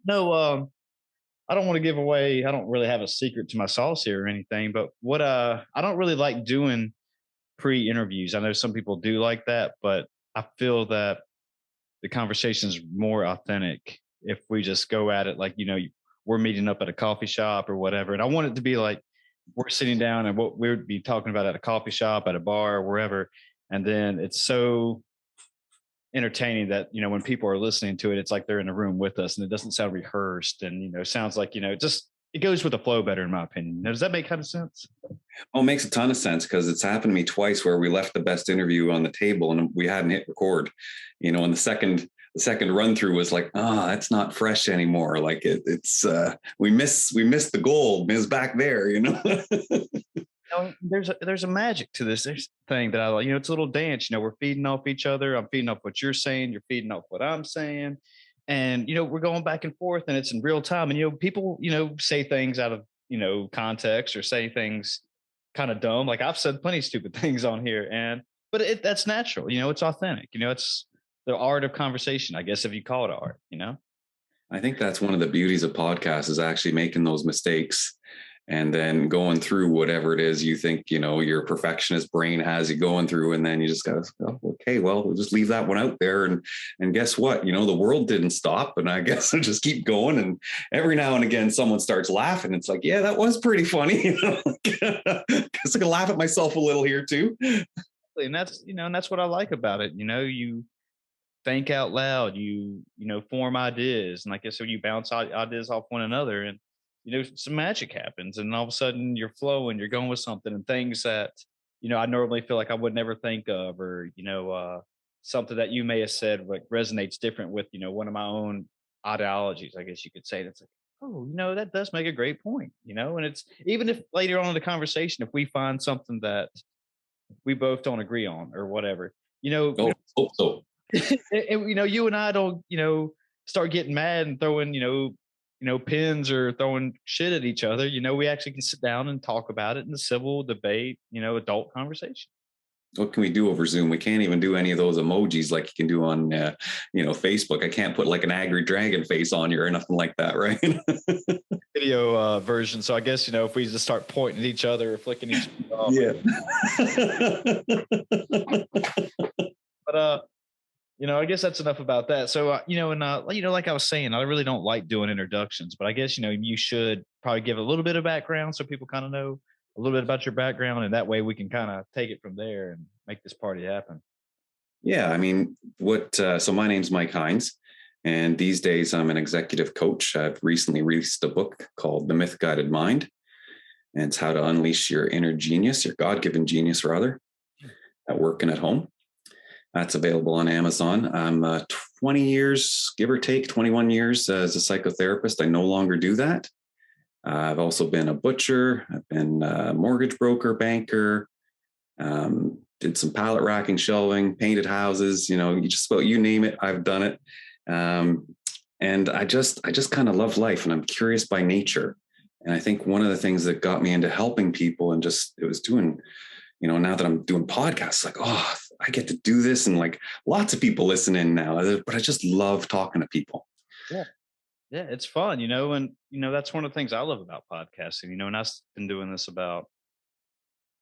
No, I don't want to give away. I don't really have a secret to my sauce here or anything. But I don't really like doing pre-interviews. I know some people do like that, but I feel that the conversation is more authentic if we just go at it like we're meeting up at a coffee shop or whatever. And I want it to be like we're sitting down and what we would be talking about at a coffee shop, at a bar, or wherever. And then it's so entertaining that when people are listening to it, it's like they're in a room with us, and it doesn't sound rehearsed, and sounds like just it goes with the flow better, in my opinion. Does that make kind of sense? Well, it makes a ton of sense because it's happened to me twice where we left the best interview on the table and we hadn't hit record, and the second run through was like, it's not fresh anymore. Like we missed the gold is back there. There's a magic to this thing that I like. It's a little dance. We're feeding off each other. I'm feeding off what you're saying. You're feeding off what I'm saying, and we're going back and forth, and it's in real time. And people say things out of context or say things kind of dumb. Like I've said plenty of stupid things on here, but that's natural. It's authentic. It's the art of conversation, I guess, if you call it art. I think that's one of the beauties of podcasts is actually making those mistakes and then going through whatever it is you think, your perfectionist brain has you going through. And then you just got to go, okay, well, we'll just leave that one out there. And guess what? The world didn't stop. And I guess I'll just keep going. And every now and again, someone starts laughing. It's like, yeah, that was pretty funny. Because I can laugh at myself a little here too. And that's what I like about it. You think out loud, form ideas, and like I said, you bounce ideas off one another, and some magic happens, and all of a sudden you're flowing, you're going with something, and things that I normally feel like I would never think of, or something that you may have said like resonates different with one of my own ideologies, I guess you could say. That's like, oh, that does make a great point, and it's even if later on in the conversation, if we find something that we both don't agree on or whatever, Oh, hope so. you and I don't, start getting mad and throwing, pins or throwing shit at each other. We actually can sit down and talk about it in a civil debate, adult conversation. What can we do over Zoom? We can't even do any of those emojis like you can do on, Facebook. I can't put like an angry dragon face on you or nothing like that, right? Video version. So I guess, if we just start pointing at each other or flicking each other off. Yeah. But I guess that's enough about that. So, like I was saying, I really don't like doing introductions, but I guess, you should probably give a little bit of background so people kind of know a little bit about your background. And that way we can kind of take it from there and make this party happen. Yeah. I mean, so my name's Mike Hynes, and these days I'm an executive coach. I've recently released a book called The Myth Guided Mind, and it's how to unleash your inner genius, your God-given genius rather, at work and at home. That's available on Amazon. I'm 20 years, give or take, 21 years as a psychotherapist. I no longer do that. I've also been a butcher. I've been a mortgage broker, banker, did some pallet racking, shelving, painted houses, you just about you name it, I've done it. And I just kind of love life, and I'm curious by nature. And I think one of the things that got me into helping people and it was doing, now that I'm doing podcasts, like, I get to do this, and like lots of people listen in now, but I just love talking to people. Yeah. Yeah. It's fun, and, that's one of the things I love about podcasting, and I've been doing this about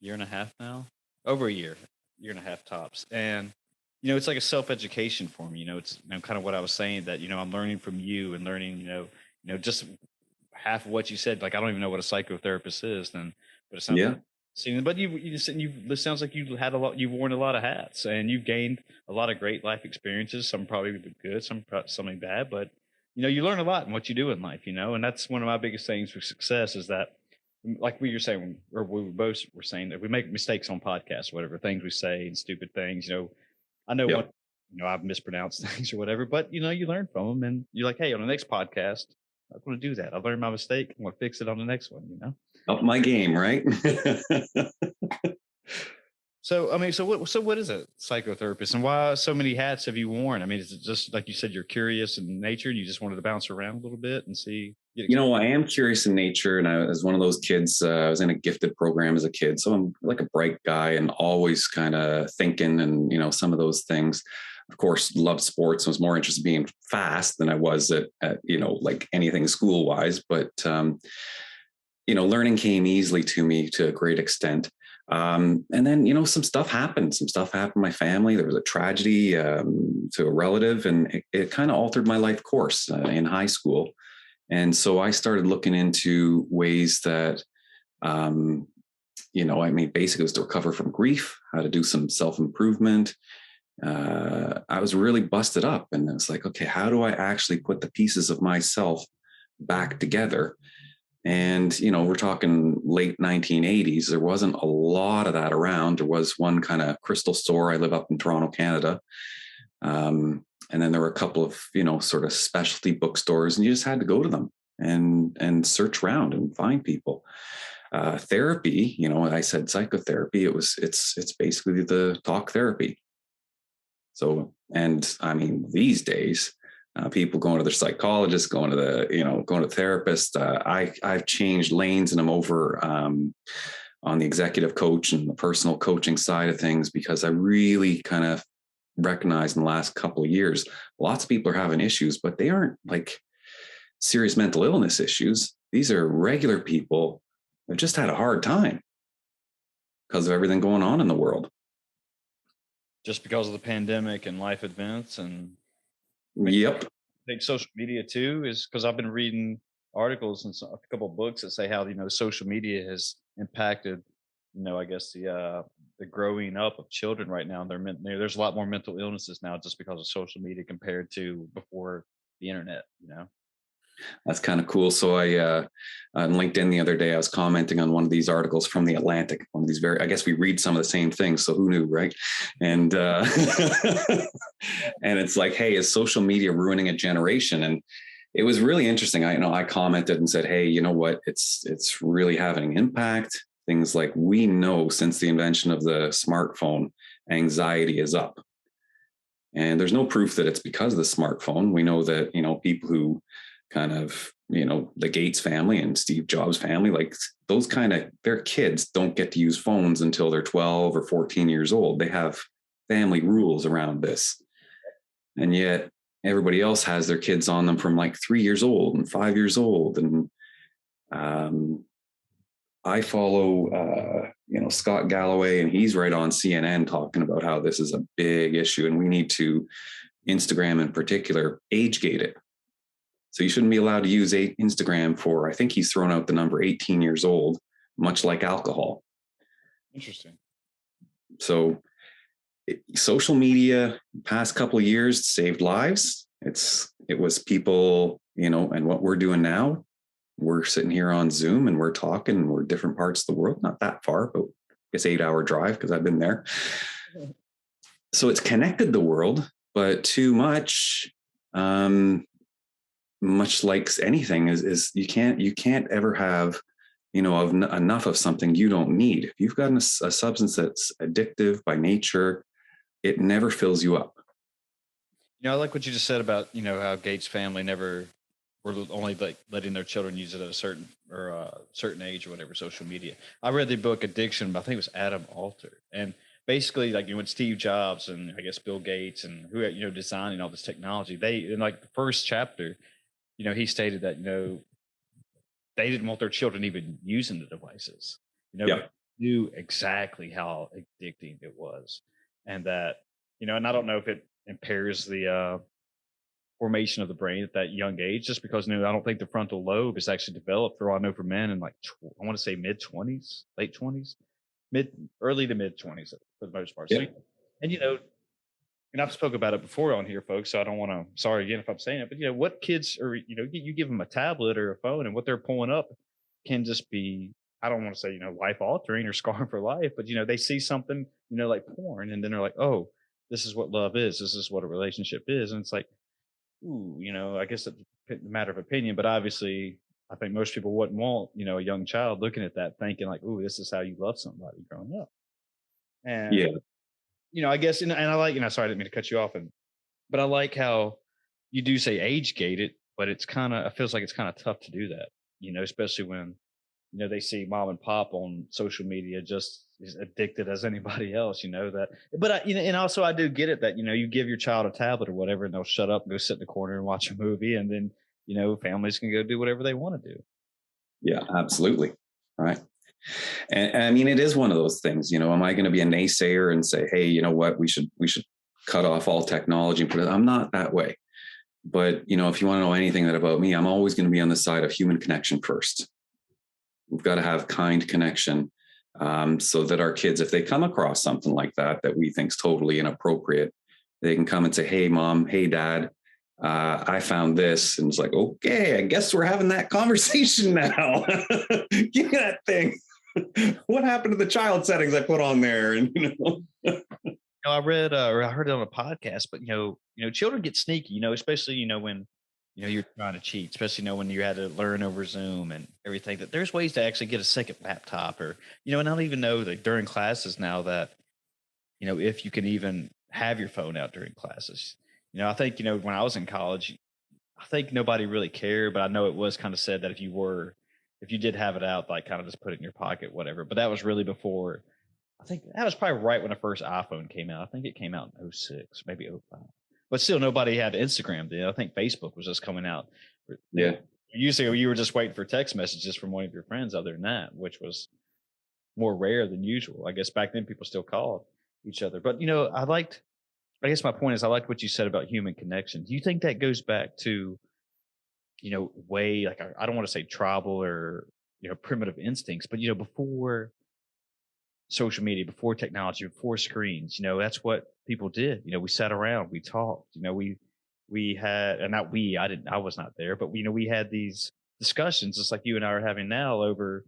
a year and a half now, over a year and a half tops. And, it's like a self-education for me, it's kind of what I was saying that, I'm learning from you and learning, just half of what you said. Like, I don't even know what a psychotherapist is then, but it sounds Yeah. like but it sounds like you've worn a lot of hats, and you've gained a lot of great life experiences. Some probably good, something bad, but you learn a lot in what you do in life, and that's one of my biggest things for success is that, like we were saying, or we both were saying, that we make mistakes on podcasts, whatever things we say and stupid things, I know Yep. what, I've mispronounced things or whatever, but you learn from them, and you're like, hey, on the next podcast, I'm going to do that. I learned my mistake. I'm going to fix it on the next one. Up my game, right? So, I mean, so what is a psychotherapist, and why so many hats have you worn? I mean, is it just like you said, you're curious in nature and you just wanted to bounce around a little bit and see? I am curious in nature, and I was one of those kids. I was in a gifted program as a kid, so I'm like a bright guy and always kind of thinking, and some of those things. of course, loved sports and was more interested in being fast than I was at like anything school wise. But, learning came easily to me to a great extent. And then, some stuff happened. Some stuff happened in my family. There was a tragedy to a relative, and it kind of altered my life course in high school. And so I started looking into ways that, basically it was to recover from grief, how to do some self-improvement. I was really busted up, and it's like, okay, how do I actually put the pieces of myself back together? And, we're talking late 1980s. There wasn't a lot of that around. There was one kind of crystal store. I live up in Toronto, Canada. And then there were a couple of, sort of specialty bookstores, and you just had to go to them and search around and find people. Therapy, I said psychotherapy. It's basically the talk therapy. So, and I mean, these days, people going to their psychologist, going to therapist. I've changed lanes and I'm over on the executive coach and the personal coaching side of things, because I really kind of recognized in the last couple of years, lots of people are having issues, but they aren't like serious mental illness issues. These are regular people that just had a hard time because of everything going on in the world. Just because of the pandemic and life events. And Yep. I think social media too is because I've been reading articles and a couple of books that say how social media has impacted I guess the growing up of children right now. There's a lot more mental illnesses now just because of social media compared to before the internet. That's kind of cool. So on LinkedIn the other day, I was commenting on one of these articles from the Atlantic, one of these I guess we read some of the same things. So who knew, right? And, and it's like, hey, is social media ruining a generation? And it was really interesting. I commented and said, hey, you know what? It's really having an impact. Things like, we know since the invention of the smartphone, anxiety is up. And there's no proof that it's because of the smartphone. We know that, people who kind of, the Gates family and Steve Jobs family, like those their kids don't get to use phones until they're 12 or 14 years old. They have family rules around this. And yet everybody else has their kids on them from like 3 years old and 5 years old. And I follow, Scott Galloway, and he's right on CNN talking about how this is a big issue and we need to, Instagram in particular, age gate it. So you shouldn't be allowed to use Instagram for, I think he's thrown out the number 18 years old, much like alcohol. Interesting. So social media past couple of years saved lives. It was people, and what we're doing now, we're sitting here on Zoom and we're talking, and we're different parts of the world, not that far, but it's 8-hour drive because I've been there. So it's connected the world, but too much, much like anything is you can't ever have, enough of something you don't need. If you've got a substance that's addictive by nature, it never fills you up. I like what you just said about, how Gates family never were only like letting their children use it at a certain age or whatever, social media. I read the book Addiction, but I think it was Adam Alter. And basically, like, when Steve Jobs and I guess Bill Gates and who, designing all this technology, they, in like the first chapter, he stated that, they didn't want their children even using the devices, Yep. but knew exactly how addicting it was. And that, and I don't know if it impairs the formation of the brain at that young age, just because, I don't think the frontal lobe is actually developed, for all I know, for men in like, I want to say mid-20s, late 20s, early to mid-20s for the most part. Yep. So, and I've spoke about it before on here, folks, so I don't want to, sorry again if I'm saying it, but what kids are, you give them a tablet or a phone, and what they're pulling up can just be, I don't want to say, life altering or scarring for life, but, they see something, like porn, and then they're like, oh, this is what love is. This is what a relationship is. And it's like, ooh, I guess it's a matter of opinion, but obviously I think most people wouldn't want, a young child looking at that thinking like, ooh, this is how you love somebody growing up. And Yeah. I guess, and I like, sorry, I didn't mean to cut you off, but I like how you do say age gated, but it feels like it's kind of tough to do that, especially when they see mom and pop on social media just as addicted as anybody else, that. But and also I do get it that, you give your child a tablet or whatever and they'll shut up and go sit in the corner and watch a movie. And then, families can go do whatever they want to do. Yeah, absolutely. Right. And I mean, it is one of those things, am I going to be a naysayer and say, hey, you know what, we should cut off all technology and put it, I'm not that way. But, if you want to know anything that about me, I'm always going to be on the side of human connection first. We've got to have kind connection, so that our kids, if they come across something like that we think is totally inappropriate, they can come and say, hey, mom, hey, dad, I found this. And it's like, okay, I guess we're having that conversation now. Give me that thing. What happened to the child settings I put on there? And, I read or I heard it on a podcast, but children get sneaky, especially when you're trying to cheat, especially when you had to learn over Zoom and everything. That there's ways to actually get a second laptop, or and I don't even know that during classes now that if you can even have your phone out during classes. I think when I was in college, I think nobody really cared, but I know it was kind of said that if you did have it out, like kind of just put it in your pocket, whatever. But that was really before. I think that was probably right when the first iPhone came out. I think it came out in '06, maybe '05. But still, nobody had Instagram then. I think Facebook was just coming out. yeah. Usually, you were just waiting for text messages from one of your friends other than that, which was more rare than usual. I guess back then people still called each other. But, I guess my point is I liked what you said about human connection. Do you think that goes back to, way like, I don't want to say tribal or, primitive instincts, but, before social media, before technology, before screens, that's what people did. We sat around, we talked, we had, and not we, I was not there, but we had these discussions just like you and I are having now over,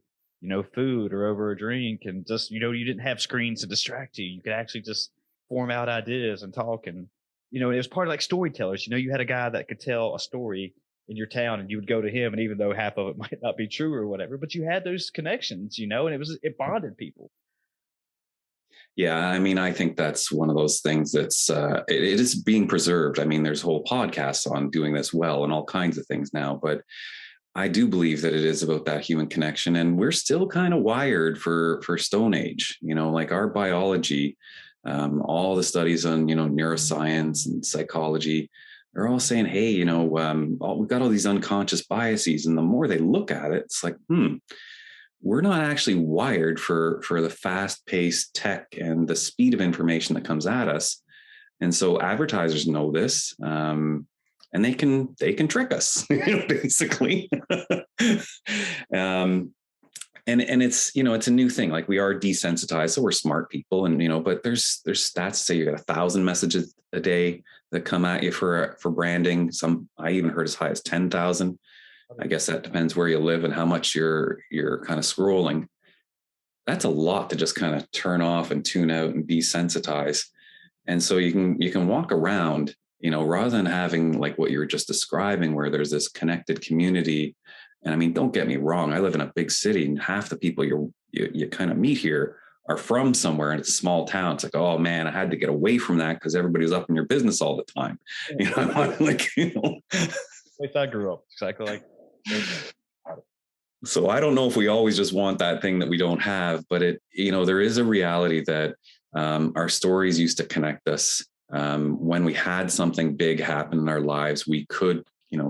food or over a drink. And just, you didn't have screens to distract you. You could actually just form out ideas and talk. And, it was part of like storytellers. You had a guy that could tell a story in your town and you would go to him. And even though half of it might not be true or whatever, but you had those connections, and it bonded people. Yeah, I mean, I think that's one of those things that's it is being preserved. I mean, there's whole podcasts on doing this well and all kinds of things now, but I do believe that it is about that human connection, and we're still kind of wired for Stone Age. Like our biology, all the studies on neuroscience and psychology, they're all saying, hey, we've got all these unconscious biases, and the more they look at it, it's like, we're not actually wired for the fast paced tech and the speed of information that comes at us. And so advertisers know this, and they can trick us, basically. And it's a new thing. Like, we are desensitized, so we're smart people, and but there's stats say you got 1,000 messages a day that come at you for branding. Some, I even heard as high as 10,000. I guess that depends where you live and how much you're kind of scrolling. That's a lot to just kind of turn off and tune out and desensitize. And so you can walk around, rather than having like what you were just describing, where there's this connected community. And I mean, don't get me wrong, I live in a big city, and half the people you kind of meet here are from somewhere, and it's a small town. It's like, oh man, I had to get away from that because everybody's up in your business all the time. Like, Place I grew up, exactly like. So I don't know if we always just want that thing that we don't have, but there is a reality that our stories used to connect us. When we had something big happen in our lives, we could,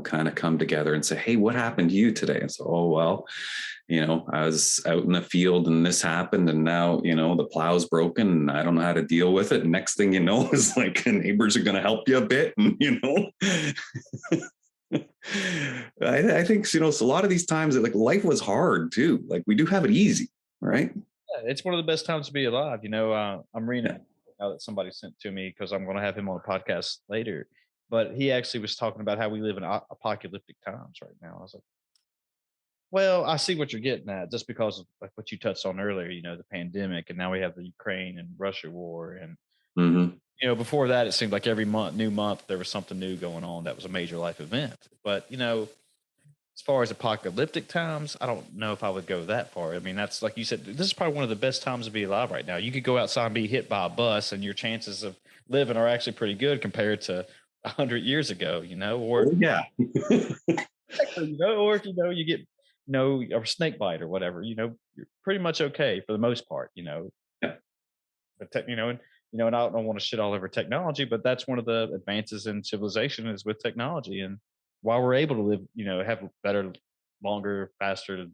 kind of come together and say, hey, what happened to you today? And so, oh, well, I was out in the field and this happened, and now, the plow's broken and I don't know how to deal with it. And next thing you know is like neighbors are going to help you a bit. And, I think, so a lot of these times that like life was hard too. Like, we do have it easy, right? Yeah, it's one of the best times to be alive. I'm reading it now that somebody sent to me because I'm going to have him on a podcast later. But he actually was talking about how we live in apocalyptic times right now. I was like, well, I see what you're getting at, just because of like what you touched on earlier. The pandemic, and now we have the Ukraine and Russia war, and Mm-hmm. before that, it seemed like every new month there was something new going on that was a major life event. But as far as apocalyptic times, I don't know if I would go that far. I mean, that's like you said, this is probably one of the best times to be alive right now. You could go outside and be hit by a bus, and your chances of living are actually pretty good compared to 100 years ago. Or Oh, yeah. or if you get or snake bite or whatever, you're pretty much okay for the most part, Yeah. but and I don't want to shit all over technology, but that's one of the advances in civilization is with technology. And while we're able to live, have better, longer, faster,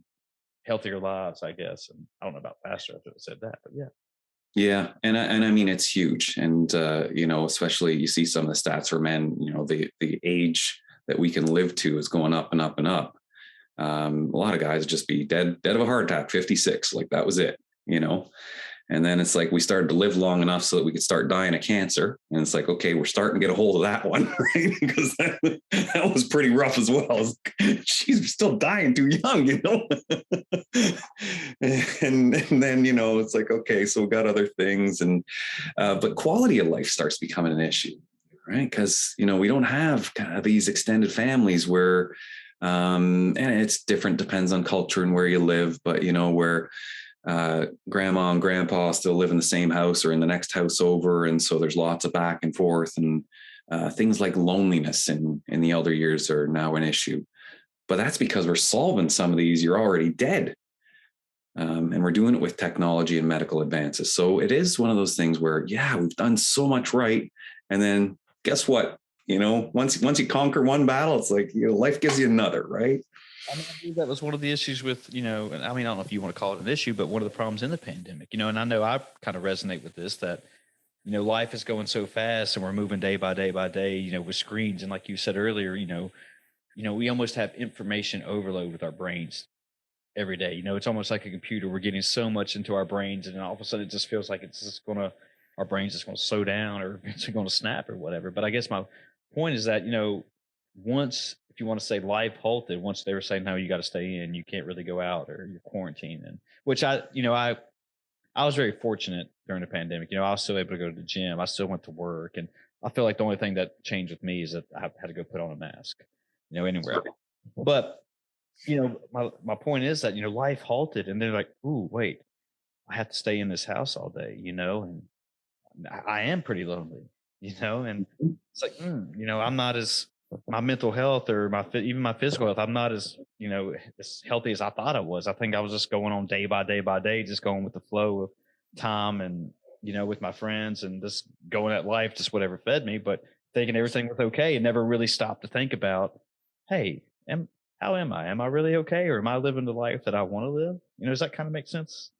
healthier lives, I guess. And I don't know about faster, I should have said that, but yeah. Yeah, and I mean it's huge, and especially you see some of the stats for men. The age that we can live to is going up and up and up. A lot of guys just be dead of a heart attack, 56, like that was it. You know, and then it's like we started to live long enough so that we could start dying of cancer. And it's like, okay, we're starting to get a hold of that one, right? Because that was pretty rough as well. She's still dying too young. And then, it's like, okay, so we got other things. But quality of life starts becoming an issue, right? Because, we don't have kind of these extended families where, and it's different, depends on culture and where you live, but, where, grandma and grandpa still live in the same house or in the next house over. And so there's lots of back and forth, and things like loneliness in the elder years are now an issue. But that's because we're solving some of these. You're already dead. And we're doing it with technology and medical advances. So it is one of those things where, yeah, we've done so much right. And then guess what? Once you conquer one battle, it's like, life gives you another, right? I mean, I believe that was one of the issues with, and I mean, I don't know if you want to call it an issue, but one of the problems in the pandemic, and I know I kind of resonate with this that, life is going so fast and we're moving day by day by day, with screens. And like you said earlier, we almost have information overload with our brains every day. It's almost like a computer. We're getting so much into our brains, and then all of a sudden it just feels like our brains just going to slow down or it's going to snap or whatever. But I guess my point is that, once, if you want to say life halted, once they were saying, no, you got to stay in, you can't really go out or you're quarantined. And which I was very fortunate during the pandemic. I was still able to go to the gym. I still went to work. And I feel like the only thing that changed with me is that I had to go put on a mask, anywhere. But my point is that life halted, and they're like, "Ooh, wait, I have to stay in this house all day," and I am pretty lonely, and it's like, I'm not as my mental health or even my physical health. I'm not as as healthy as I thought I was. I think I was just going on day by day by day, just going with the flow of time and with my friends and just going at life, just whatever fed me, but thinking everything was okay and never really stopped to think about, hey, how am I? Am I really okay, or am I living the life that I want to live? Does that kind of make sense?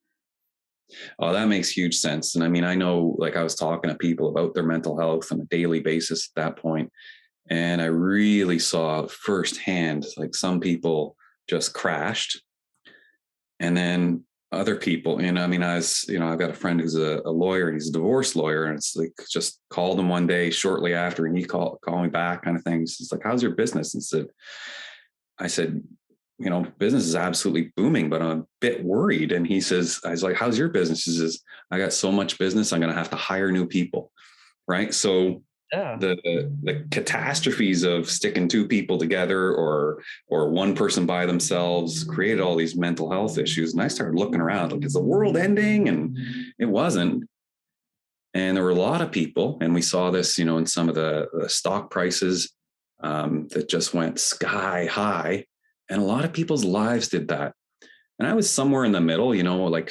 Oh, that makes huge sense. And I mean, I know, like, I was talking to people about their mental health on a daily basis at that point, and I really saw firsthand, like, some people just crashed. And then other people, I mean, I've got a friend who's a lawyer, and he's a divorce lawyer. And it's like, just called him one day shortly after, and he call me back kind of thing. He's like, how's your business? I said, business is absolutely booming, but I'm a bit worried. And I was like, how's your business? He says, I got so much business, I'm going to have to hire new people. Right. So Yeah. the catastrophes of sticking two people together or one person by themselves created all these mental health issues. And I started looking around, like, is the world ending? And it wasn't. And there were a lot of people, and we saw this, in some of the stock prices that just went sky high. And a lot of people's lives did that. And I was somewhere in the middle, like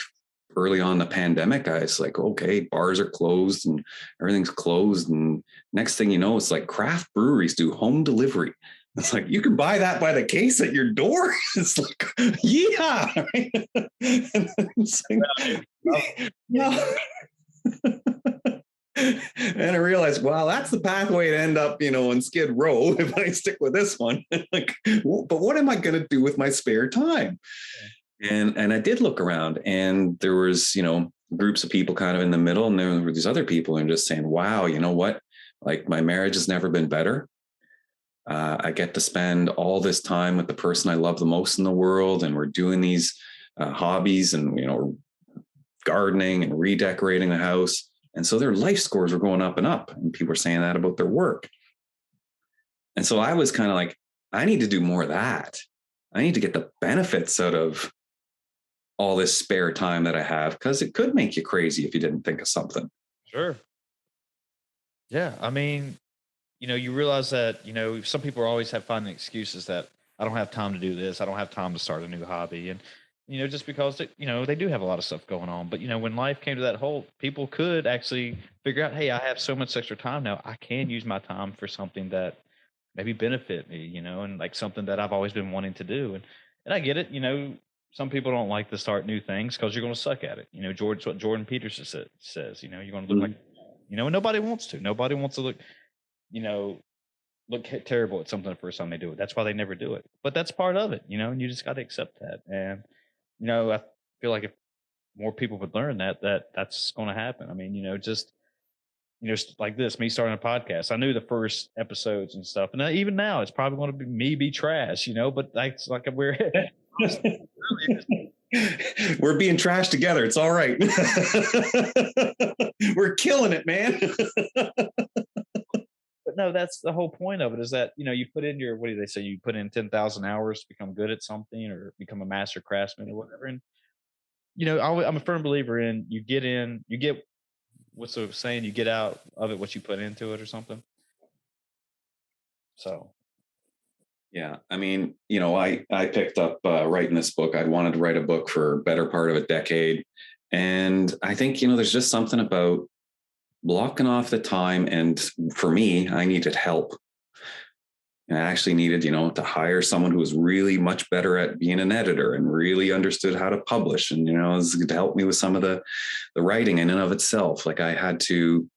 early on in the pandemic. I was like, okay, bars are closed and everything's closed. And next thing you know, it's like craft breweries do home delivery. It's like, you can buy that by the case at your door. It's like, yeah. And it's like, yeah. And I realized, wow, that's the pathway to end up, on Skid Row if I stick with this one. Like, but what am I going to do with my spare time? And I did look around, and there was, groups of people kind of in the middle, and there were these other people and just saying, wow, you know what? Like, my marriage has never been better. I get to spend all this time with the person I love the most in the world, and we're doing these hobbies and, gardening and redecorating the house. And so their life scores were going up and up, and people were saying that about their work. And so I was kind of like, I need to do more of that. I need to get the benefits out of all this spare time that I have, because it could make you crazy if you didn't think of something. Sure. Yeah. I mean, you realize that, some people always have finding excuses that I don't have time to do this. I don't have time to start a new hobby. And, just because, they do have a lot of stuff going on. But, when life came to that halt, people could actually figure out, hey, I have so much extra time now. I can use my time for something that maybe benefit me, and like something that I've always been wanting to do. And I get it, some people don't like to start new things because you're going to suck at it. George, what Jordan Peterson says, you're going to look like, Mhm. and nobody wants to. Nobody wants to you know, look terrible at something the first time they do it. That's why they never do it. But that's part of it, and you just got to accept that. And I feel like if more people would learn that's going to happen. I mean, just like this, me starting a podcast. I knew the first episodes and stuff, and even now, it's probably going to be me be trash, but that's like we're We're being trashed together. It's all right. We're killing it, man. but no, that's the whole point of it is that, you put in your, what do they say? You put in 10,000 hours to become good at something or become a master craftsman or whatever. And, I'm a firm believer in you get, what's the saying? You get out of it what you put into it or something. So, Yeah, I mean, I picked up writing this book. I'd wanted to write a book for a better part of a decade, and I think there's just something about blocking off the time. And for me, I needed help. And I actually needed, to hire someone who was really much better at being an editor and really understood how to publish, and was to help me with some of the writing in and of itself. Like I had to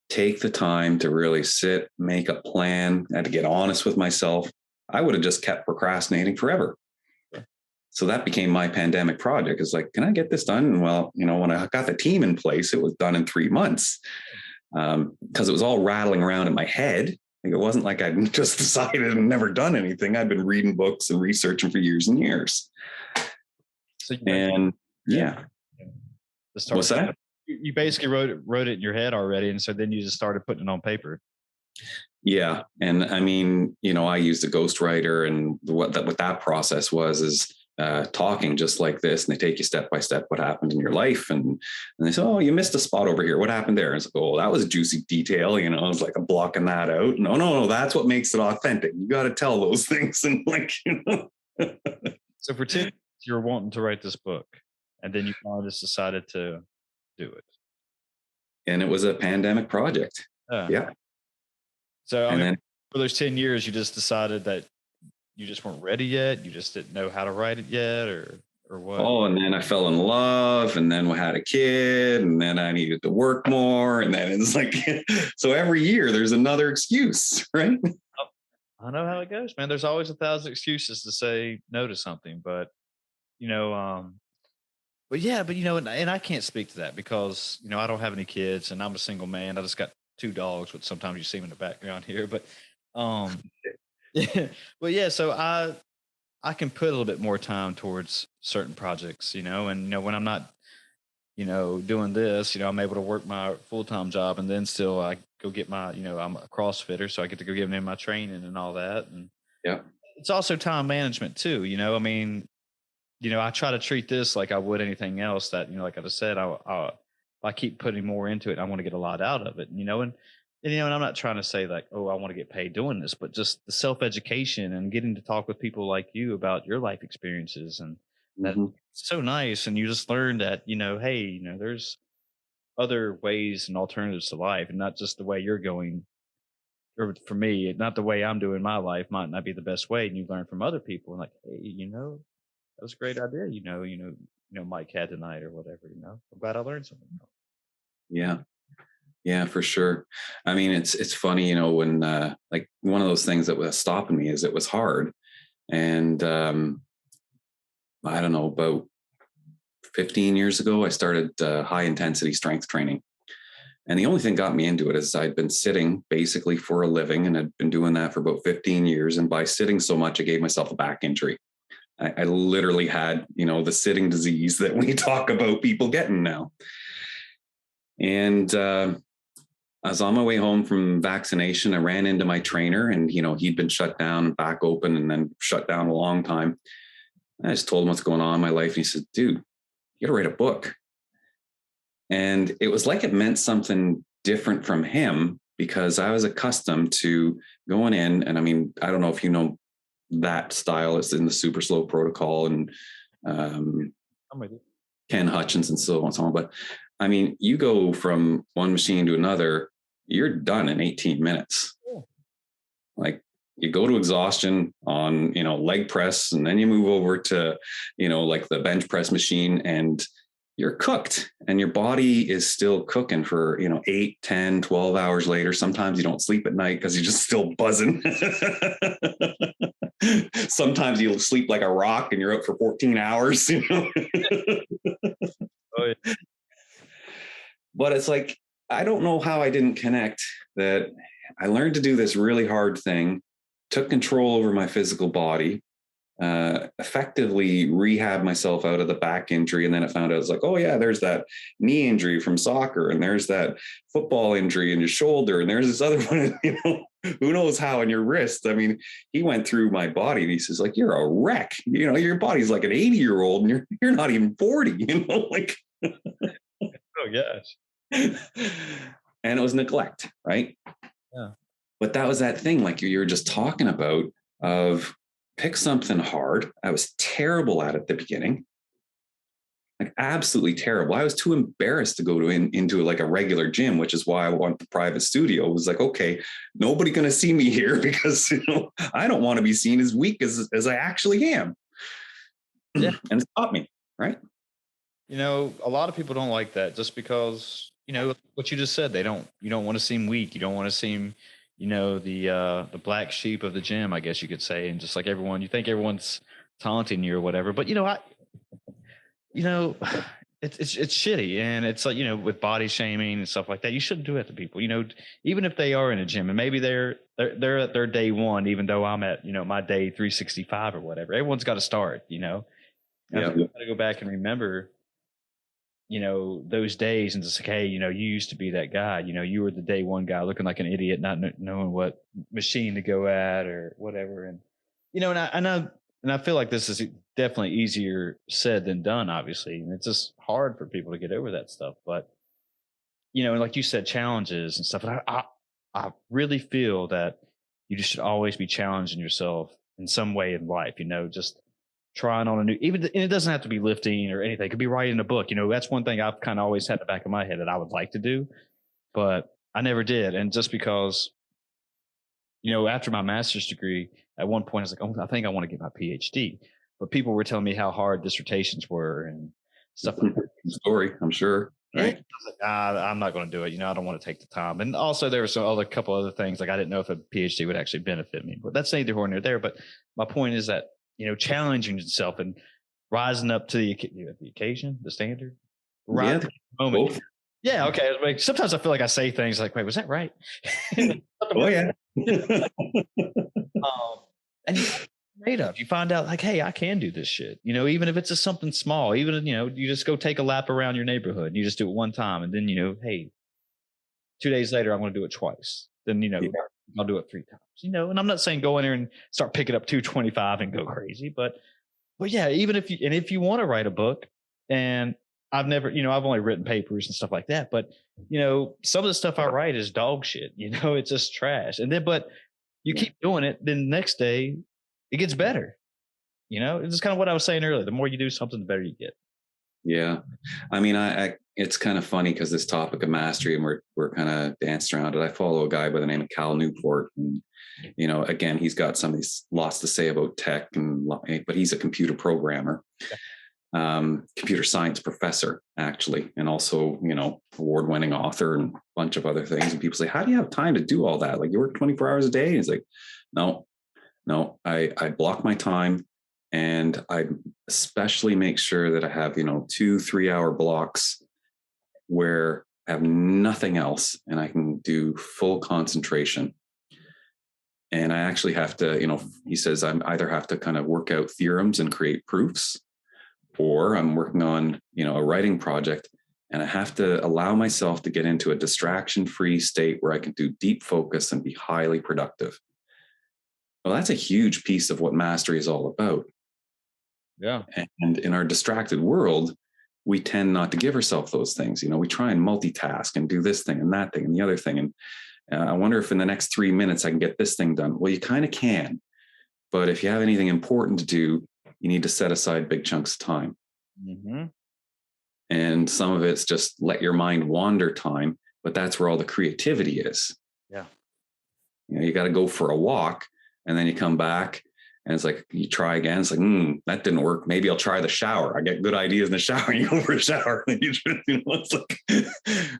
take the time to really sit, make a plan. I had to get honest with myself. I would have just kept procrastinating forever. So that became my pandemic project. It's like, can I get this done? And well, when I got the team in place, it was done in 3 months because it was all rattling around in my head. Like it wasn't like I'd just decided and never done anything. I'd been reading books and researching for years and years. so And yeah, the start, what's that? you basically wrote it in your head already. And so then you just started putting it on paper. Yeah. And I mean, I used a ghostwriter, and what that process was is talking just like this. And they take you step by step what happened in your life. And they say, oh, you missed a spot over here. What happened there? And it's like, oh, that was a juicy detail. It's like I'm blocking that out. No. That's what makes it authentic. You got to tell those things. And like, So for 10 years, you're wanting to write this book, and then you finally just decided to do it. And it was a pandemic project. Yeah. Yeah. So I And mean, then for those 10 years, you just decided that you just weren't ready yet. You just didn't know how to write it yet, or what? Oh, and then I fell in love, and then we had a kid, and then I needed to work more. And then it's like, so every year there's another excuse, right? I know how it goes, man. There's always 1,000 excuses to say no to something, but you know, but yeah, but and I can't speak to that because I don't have any kids and I'm a single man. I just got 2 dogs, which sometimes you see them in the background here. But um, yeah, but yeah, so I can put a little bit more time towards certain projects, and when I'm not doing this, I'm able to work my full time job and then still I go get my, I'm a CrossFitter, so I get to go give them my training and all that. And Yeah. it's also time management too, I mean, I try to treat this like I would anything else that, like I just said, if I keep putting more into it, I want to get a lot out of it, and I'm not trying to say like, oh, I want to get paid doing this, but just the self education and getting to talk with people like you about your life experiences and that Mhm. it's so nice. And you just learn that, hey, there's other ways and alternatives to life and not just the way you're going. Or for me, not the way I'm doing my life might not be the best way. And you learn from other people and like, hey, that was a great idea. Mike had tonight or whatever. I'm glad I learned something. Yeah. Yeah, for sure. I mean, it's funny, when like one of those things that was stopping me is it was hard. And I don't know, about 15 years ago, I started high intensity strength training. And the only thing got me into it is I'd been sitting basically for a living, and I'd been doing that for about 15 years. And by sitting so much, I gave myself a back injury. I literally had, the sitting disease that we talk about people getting now. And I was on my way home from vaccination. I ran into my trainer, and, he'd been shut down, back open, and then shut down a long time. I just told him what's going on in my life. And he said, dude, you got to write a book. And it was like it meant something different from him because I was accustomed to going in. And I mean, I don't know if you know that style is in the super slow protocol, and I'm with you. Ken Hutchins and so on and so on. But I mean, you go from one machine to another, you're done in 18 minutes. Yeah. Like you go to exhaustion on, leg press, and then you move over to, like the bench press machine, and you're cooked, and your body is still cooking for, 8, 10, 12 hours later. Sometimes you don't sleep at night because you're just still buzzing. Sometimes you sleep like a rock and you're up for 14 hours, Oh, yeah. But it's like, I don't know how I didn't connect that. I learned to do this really hard thing, took control over my physical body, effectively rehab myself out of the back injury. And then I found out, it's like, oh yeah, there's that knee injury from soccer, and there's that football injury in your shoulder, and there's this other one, who knows how, in your wrist. I mean, he went through my body and he says, like, you're a wreck. Your body's like an 80-year-old and you're not even 40, like. Oh gosh. And it was neglect, right? Yeah. But that was that thing, like you were just talking about, of pick something hard. I was terrible at the beginning, like absolutely terrible. I was too embarrassed to go into like a regular gym, which is why I want the private studio. It was like, okay, nobody going to see me here because I don't want to be seen as weak as I actually am. Yeah. And it stopped me, right? A lot of people don't like that just because, what you just said, you don't want to seem weak. You don't want to seem, the black sheep of the gym, I guess you could say. And just like everyone, you think everyone's taunting you or whatever, but it's shitty. And it's like, with body shaming and stuff like that, you shouldn't do it to people, even if they are in a gym and maybe they're at their day one, even though I'm at, my day 365 or whatever. Everyone's got to start, Yeah. I've got to go back and remember, those days and just like, hey, you used to be that guy, you were the day one guy looking like an idiot, not knowing what machine to go at or whatever. And, and I feel like this is definitely easier said than done, obviously. And it's just hard for people to get over that stuff. But, and like you said, challenges and stuff. And I really feel that you just should always be challenging yourself in some way in life, just trying on a new, even, and it doesn't have to be lifting or anything. It could be writing a book. That's one thing I've kind of always had in the back of my head that I would like to do, but I never did. And just because, after my master's degree, at one point I was like, oh, I think I want to get my PhD, but people were telling me how hard dissertations were and stuff like that. Story, I'm sure. Right. I was like, I'm not going to do it. I don't want to take the time. And also there were couple other things. Like I didn't know if a PhD would actually benefit me, but that's neither here nor there. But my point is that, challenging yourself and rising up to the occasion, the standard. Right. Yeah, moment. Both. Yeah. Okay. Like, sometimes I feel like I say things like, wait, was that right? Oh yeah. And you find out like, hey, I can do this shit, even if it's just something small, even, you just go take a lap around your neighborhood and you just do it one time. And then, hey, 2 days later, I'm going to do it twice. Then, I'll do it 3 times, and I'm not saying go in there and start picking up 225 and go crazy, but yeah, even if you want to write a book, and I've never, I've only written papers and stuff like that, but some of the stuff I write is dog shit, it's just trash. And then, but you keep doing it, then the next day it gets better. It's just kind of what I was saying earlier. The more you do something, the better you get. Yeah. I mean, it's kind of funny because this topic of mastery, and we're kind of dancing around it. I follow a guy by the name of Cal Newport, and, again, he's got lots to say about tech, but he's a computer programmer, computer science professor, actually, and also, award-winning author and a bunch of other things. And people say, how do you have time to do all that? Like, you work 24 hours a day? And he's like, no, I block my time. And I especially make sure that I have, 2-3 hour blocks where I have nothing else and I can do full concentration. And I actually have to, he says, I either have to kind of work out theorems and create proofs, or I'm working on, a writing project, and I have to allow myself to get into a distraction-free state where I can do deep focus and be highly productive. Well, that's a huge piece of what mastery is all about. Yeah. And in our distracted world, we tend not to give ourselves those things. We try and multitask and do this thing and that thing and the other thing. And I wonder if in the next 3 minutes I can get this thing done. Well, you kind of can, But if you have anything important to do, you need to set aside big chunks of time. Mm-hmm. And some of it's just let your mind wander time, but that's where all the creativity is. Yeah. You got to go for a walk, and then you come back and it's like, you try again. It's like, that didn't work. Maybe I'll try the shower. I get good ideas in the shower. You go for a shower. It's like,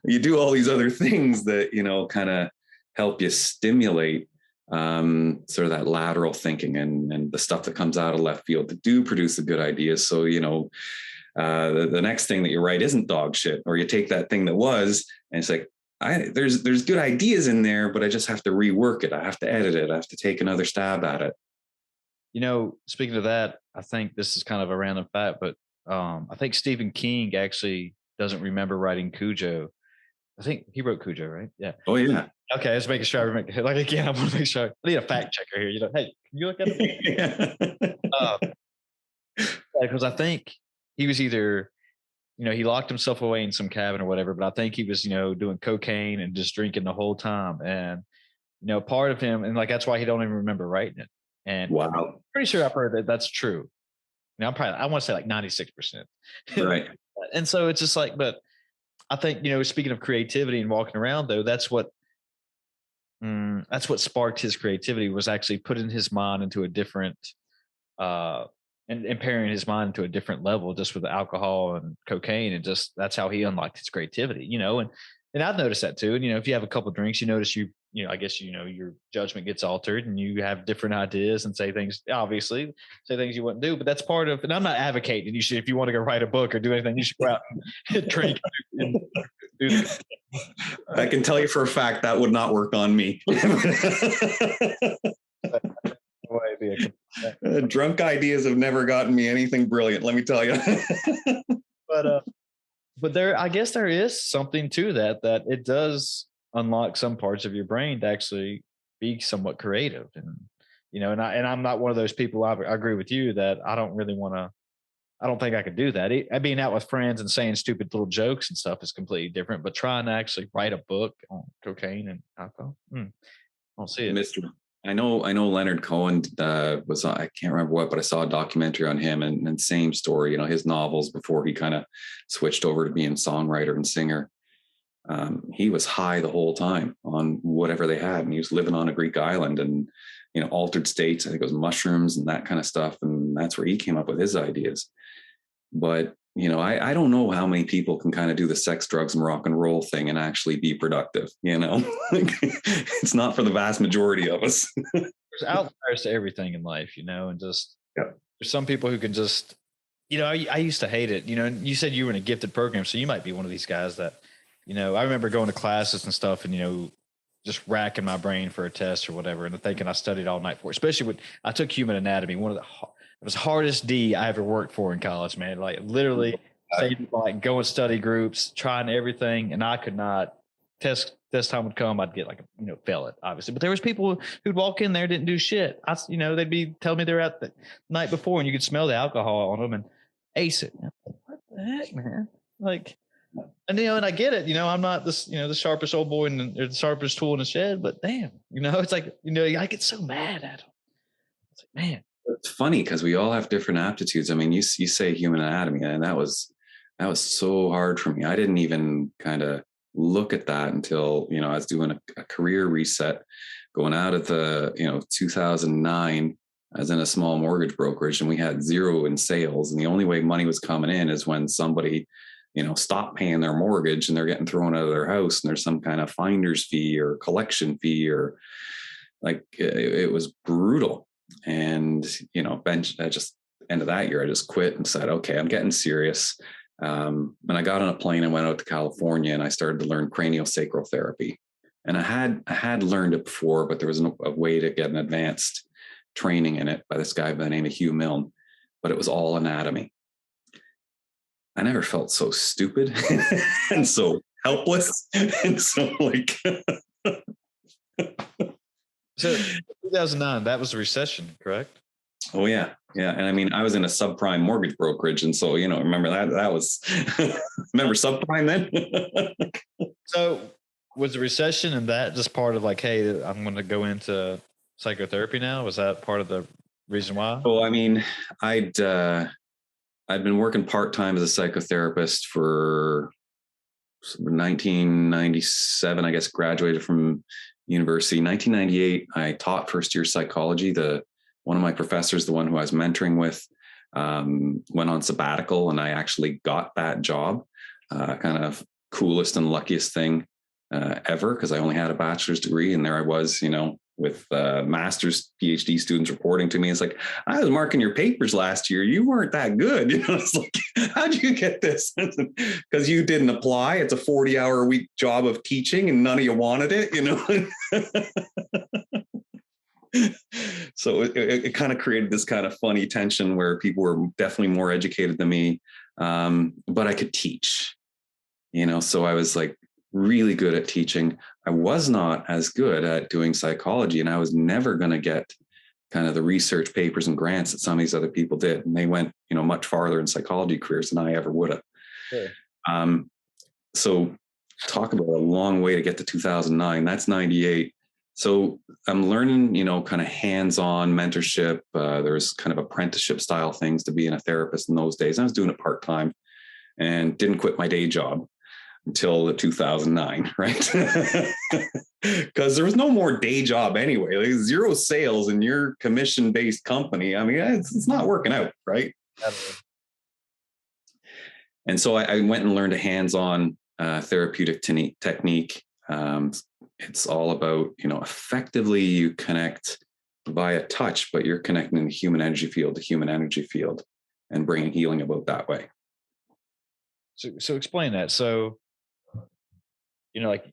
you do all these other things that, kind of help you stimulate sort of that lateral thinking and the stuff that comes out of left field that do produce the good ideas. So, the next thing that you write isn't dog shit, or you take that thing that was, and it's like, there's good ideas in there, but I just have to rework it. I have to edit it. I have to take another stab at it. Speaking of that, I think this is kind of a random fact, but I think Stephen King actually doesn't remember writing Cujo. I think he wrote Cujo, right? Yeah. Oh yeah. Okay, let's make sure I remember. Like again, I want to make sure. I need a fact checker here. Hey, can you look at it? Because I think he was either, he locked himself away in some cabin or whatever, but I think he was, doing cocaine and just drinking the whole time. And, part of him, and like, that's why he don't even remember writing it. And wow, I'm pretty sure I've heard that that's true. I want to say like 96%. Right. And so it's just like, but I think, speaking of creativity and walking around though, that's what sparked his creativity, was actually putting his mind into a different, and impairing his mind to a different level just with the alcohol and cocaine. And just, that's how he unlocked his creativity, and I've noticed that too. And, if you have a couple of drinks, you notice I guess, your judgment gets altered and you have different ideas and say things you wouldn't do, but that's part of, and I'm not advocating you should, if you want to go write a book or do anything, you should go out and drink and do the, I can tell you for a fact that would not work on me. Drunk ideas have never gotten me anything brilliant, let me tell you. But I guess there is something to that it does unlock some parts of your brain to actually be somewhat creative. And and I'm not one of those people. I agree with you that I don't really want to. I don't think I could do that. Being out with friends and saying stupid little jokes and stuff is completely different. But trying to actually write a book on cocaine and alcohol, I don't see it. Mr. I know Leonard Cohen was on, I can't remember what, but I saw a documentary on him, and same story, his novels before he kind of switched over to being songwriter and singer. He was high the whole time on whatever they had, and he was living on a Greek island and, altered states. I think it was mushrooms and that kind of stuff. And that's where he came up with his ideas. But, I don't know how many people can kind of do the sex, drugs, and rock and roll thing and actually be productive. It's not for the vast majority of us. There's outliers to everything in life, and just, there's some people who can just, I used to hate it, and you said you were in a gifted program. So you might be one of these guys that, I remember going to classes and stuff and, just racking my brain for a test or whatever, and thinking I studied all night for it. Especially when I took human anatomy, it was the hardest D I ever worked for in college, man. Like literally, like going study groups, trying everything, and I could not. Test time would come, I'd get like fail it, obviously. But there was people who'd walk in there, didn't do shit. They'd be telling me they're out the night before, and you could smell the alcohol on them and ace it. What the heck, man? Like. And and I get it, I'm not this, the sharpest old boy or the sharpest tool in the shed, but damn, it's like, I get so mad at them. It's like, man. It's funny because we all have different aptitudes. I mean, you say human anatomy, and that was so hard for me. I didn't even kind of look at that until, I was doing a career reset, going out of the, 2009. I was in a small mortgage brokerage, and we had zero in sales. And the only way money was coming in is when somebody stop paying their mortgage and they're getting thrown out of their house, and there's some kind of finder's fee or collection fee, or like it was brutal. And, I just end of that year, I just quit and said, okay, I'm getting serious. And I got on a plane and went out to California, and I started to learn cranial sacral therapy. And I had learned it before, but there was a way to get an advanced training in it by this guy by the name of Hugh Milne, but it was all anatomy. I never felt so stupid and so helpless and so like. So 2009, that was the recession, correct? Oh yeah. And I mean, I was in a subprime mortgage brokerage, and so remember that was remember subprime then. So was the recession and that just part of like, hey, I'm going to go into psychotherapy now? Was that part of the Reason why? So, I mean, I'd I'd been working part-time as a psychotherapist for 1997, I guess, graduated from university. 1998, I taught first year psychology. The one of my professors, the one who I was mentoring with, went on sabbatical, and I actually got that job. Kind of coolest and luckiest thing ever, because I only had a bachelor's degree, and there I was, with master's PhD students reporting to me. It's like, I was marking your papers last year. You weren't that good. It's like, how'd you get this? Because you didn't apply. It's a 40-hour a week job of teaching, and none of you wanted it. So it kind of created this kind of funny tension where people were definitely more educated than me, but I could teach. So I was like really good at teaching. I was not as good at doing psychology, and I was never going to get kind of the research papers and grants that some of these other people did. And they went, much farther in psychology careers than I ever would have. Sure. So talk about a long way to get to 2009. That's 98. So I'm learning, kind of hands-on mentorship. There's kind of apprenticeship style things to being a therapist in those days. I was doing it part-time and didn't quit my day job until the 2009, right? Because there was no more day job anyway. Like, zero sales in your commission-based company. I mean, it's not working out, right? And so I went and learned a hands-on therapeutic technique. It's all about, effectively you connect via touch, but you're connecting the human energy field to human energy field and bringing healing about that way. So explain that. So, like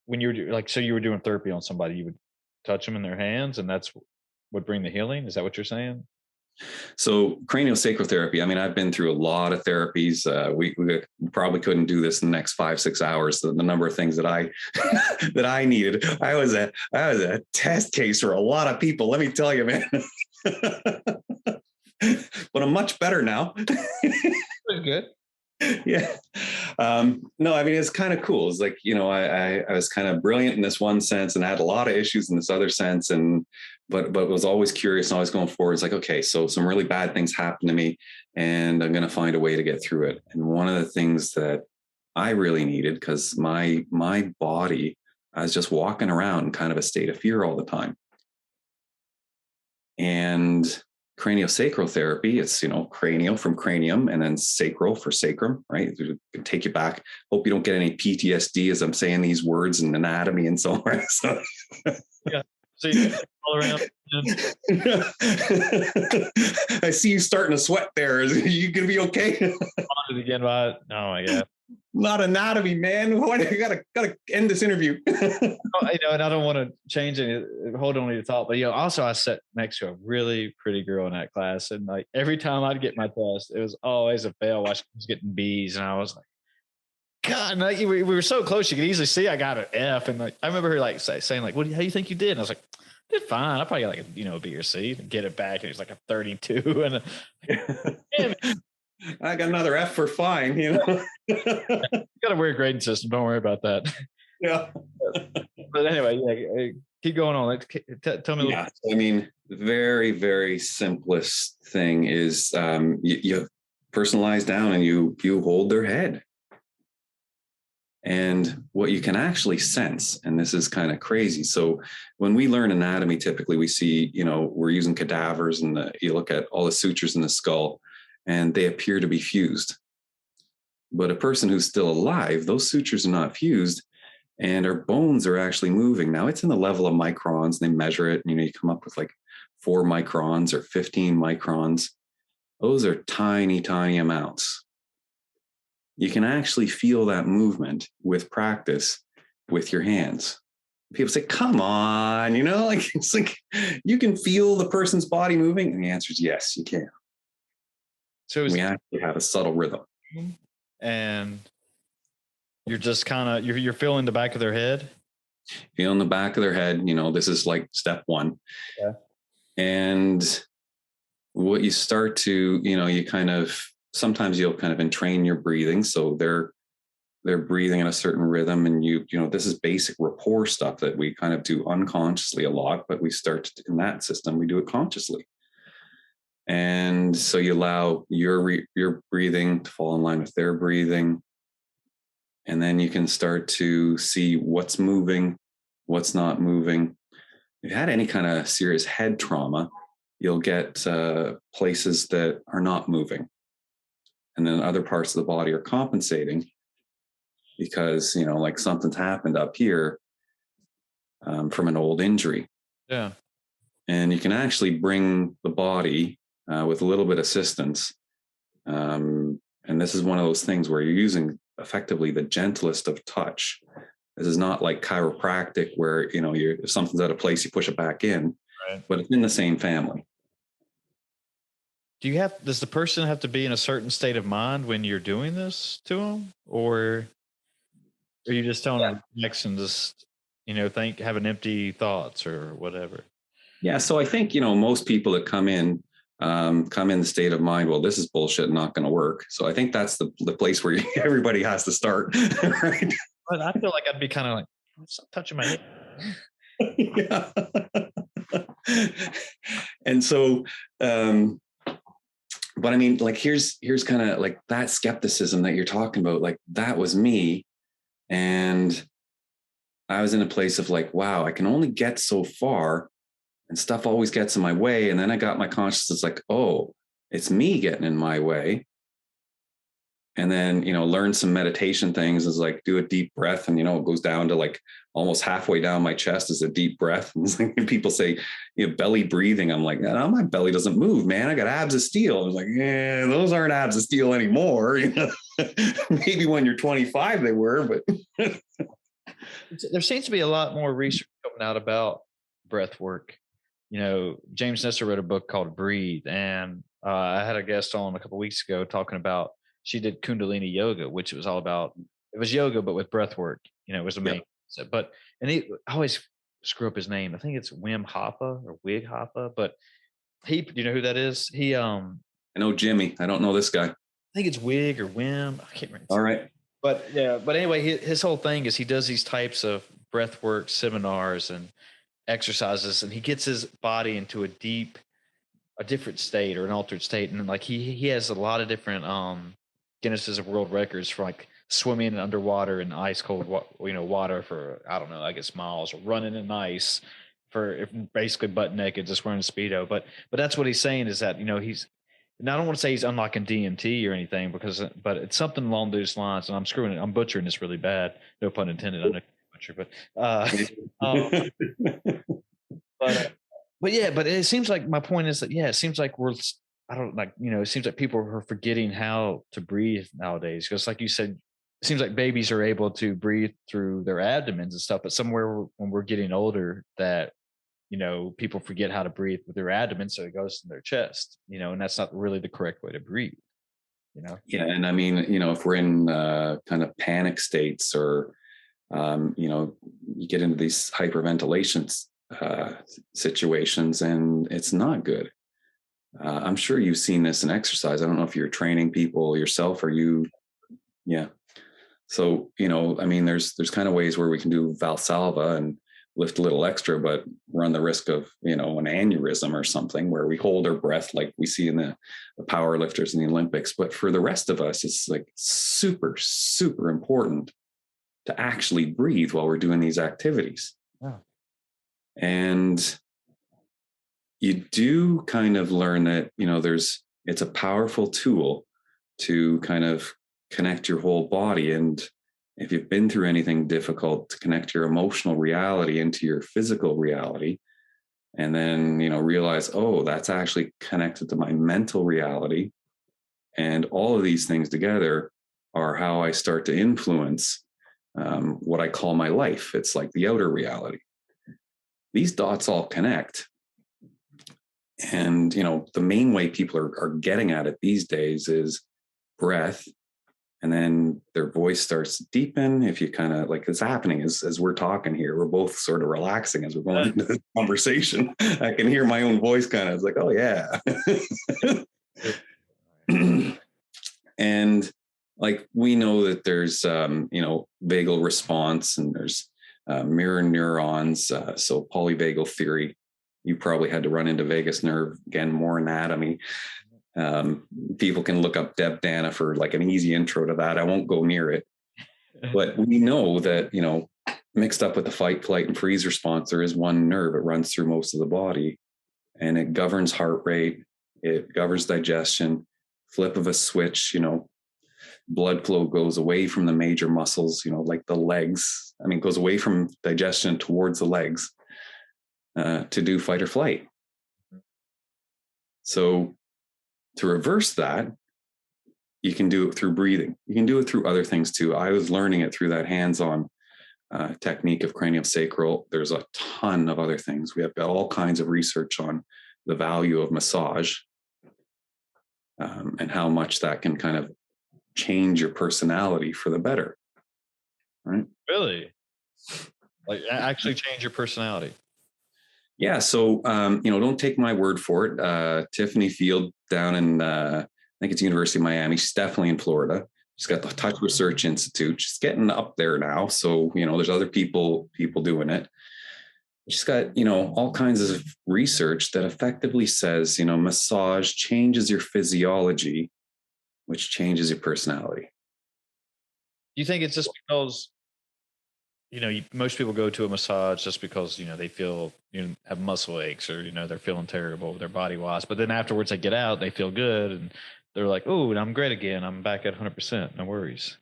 when you were like, so you were doing therapy on somebody, you would touch them in their hands, and that's would bring the healing. Is that what you're saying? So cranial sacral therapy. I mean, I've been through a lot of therapies. We probably couldn't do this in the next 5-6 hours. The number of things that I that I needed. I was a test case for a lot of people. Let me tell you, man. But I'm much better now. Pretty good. Yeah. No, I mean, it's kind of cool. It's like, I was kind of brilliant in this one sense and had a lot of issues in this other sense. But was always curious and always going forward. It's like, okay, so some really bad things happen to me, and I'm going to find a way to get through it. And one of the things that I really needed, because my body, I was just walking around in kind of a state of fear all the time. And craniosacral therapy, it's, cranial from cranium, and then sacral for sacrum, right? It can take you back. Hope you don't get any PTSD as I'm saying these words and anatomy and so on. So, yeah. So you all around. I see you starting to sweat there. Are you going to be okay? Again, but oh my God. Not anatomy, man. Why do you gotta end this interview? And I don't want to change any, hold on to your thought, but also I sat next to a really pretty girl in that class, and like every time I'd get my test, it was always a fail while she was getting B's, and I was like, God, and we were so close. You could easily see I got an F, and like I remember her like saying like, how do you think you did? And I was like, did fine. I probably got like a B or C, and get it back, and it was like a 32, and damn it. I got another F for fine, You got a weird grading system. Don't worry about that. Yeah. But anyway, keep going on. Tell me. Yeah. I mean, the very, very simplest thing is you personalize down and you hold their head. And what you can actually sense, and this is kind of crazy. So when we learn anatomy, typically we see, we're using cadavers, and you look at all the sutures in the skull, and they appear to be fused. But a person who's still alive, those sutures are not fused, and our bones are actually moving. Now it's in the level of microns. They measure it, and you come up with like 4 microns or 15 microns. Those are tiny, tiny amounts. You can actually feel that movement with practice with your hands. People say, come on, it's like you can feel the person's body moving. And the answer is yes, you can. So we actually have a subtle rhythm. And you're just kind of, you're feeling the back of their head. Feeling the back of their head, this is like step one. Yeah. And what you start to, you kind of, sometimes you'll kind of entrain your breathing. So they're breathing in a certain rhythm, and this is basic rapport stuff that we kind of do unconsciously a lot, but we start in that system, we do it consciously. And so you allow your breathing to fall in line with their breathing. And then you can start to see what's moving, what's not moving. If you had any kind of serious head trauma, you'll get places that are not moving. And then other parts of the body are compensating because, like something's happened up here from an old injury. Yeah. And you can actually bring the body with a little bit of assistance. And this is one of those things where you're using effectively the gentlest of touch. This is not like chiropractic where, if something's out of place, you push it back in, Right. but it's in the same family. Does the person have to be in a certain state of mind when you're doing this to them? Or are you just telling them to relax and just, having empty thoughts or whatever? Yeah. So I think, most people that come in the state of mind, well, this is bullshit, not going to work. So I think that's the place where everybody has to start. Right. But I feel like I'd be kind of like, stop touching my head. Yeah. And so, but I mean, like, here's kind of like that skepticism that you're talking about. Like, that was me. And I was in a place of like, wow, I can only get so far and stuff always gets in my way. And then I got my consciousness like, oh, it's me getting in my way. And then, learn some meditation things is like do a deep breath. And, it goes down to like almost halfway down my chest is a deep breath. And people say, belly breathing. I'm like, no, my belly doesn't move, man. I got abs of steel. I was like, yeah, those aren't abs of steel anymore. Maybe when you're 25, they were, but There seems to be a lot more research coming out about breath work. James Nestor wrote a book called Breathe, and I had a guest on a couple weeks ago talking about she did Kundalini yoga, which was all about it was yoga but with breath work. It was the yeah. main concept. But I always screw up his name. I think it's Wim Hoppe or Wig Hoppe, but do you know who that is? I know Jimmy. I don't know this guy. I think it's Wig or Wim. I can't remember. All right. But yeah, but anyway, his whole thing is he does these types of breath work seminars and exercises, and he gets his body into a different state or an altered state, and like he has a lot of different Guinnesses of World Records for like swimming underwater in ice cold water for I don't know, I guess miles, or running in ice for basically butt naked, just wearing a speedo. But that's what he's saying is that he's. And I don't want to say he's unlocking DMT or anything but it's something along those lines. And I'm butchering this really bad. No pun intended. I know butcher, but um, but yeah, but it seems like my point is that it seems like I don't like it seems like people are forgetting how to breathe nowadays because, like you said, it seems like babies are able to breathe through their abdomens and stuff, but somewhere when we're getting older, that people forget how to breathe with their abdomen, so it goes in their chest, and that's not really the correct way to breathe. Yeah, and I mean, if we're in kind of panic states or you get into these hyperventilation situations and it's not good. I'm sure you've seen this in exercise. I don't know if you're training people yourself or yeah. So, I mean, there's kind of ways where we can do Valsalva and lift a little extra, but run the risk of, an aneurysm or something where we hold our breath like we see in the power lifters in the Olympics. But for the rest of us, it's like super, super important to actually breathe while we're doing these activities. Yeah. And you do kind of learn that, it's a powerful tool to kind of connect your whole body. And if you've been through anything difficult, to connect your emotional reality into your physical reality, and then, realize, oh, that's actually connected to my mental reality. And all of these things together are how I start to influence what I call my life. It's like the outer reality. These dots all connect. And, the main way people are getting at it these days is breath. And then their voice starts to deepen. If you kind of like it's happening as we're talking here, we're both sort of relaxing as we're going into this conversation. I can hear my own voice kind of, it's like, oh yeah. And like, we know that there's, vagal response and there's mirror neurons. So polyvagal theory. You probably had to run into vagus nerve, again, more anatomy. People can look up Deb Dana for like an easy intro to that. I won't go near it. But we know that, mixed up with the fight, flight, and freeze response, there is one nerve. It runs through most of the body, and it governs heart rate. It governs digestion. Flip of a switch, blood flow goes away from the major muscles, like the legs. I mean, goes away from digestion towards the legs to do fight or flight. So to reverse that, you can do it through breathing. You can do it through other things too. I was learning it through that hands-on technique of cranial sacral. There's a ton of other things. We have got all kinds of research on the value of massage and how much that can kind of change your personality for the better. Right? Really? Like actually change your personality? Yeah. So, don't take my word for it. Tiffany Field down in, I think it's University of Miami. She's definitely in Florida. She's got the Touch Research Institute. She's getting up there now. So, there's other people doing it. She's got, all kinds of research that effectively says, massage changes your physiology, which changes your personality. Do you think it's just because, most people go to a massage just because, they feel, have muscle aches or, they're feeling terrible with their body wise, but then afterwards they get out, they feel good and they're like, oh, I'm great again. I'm back at 100%. No worries.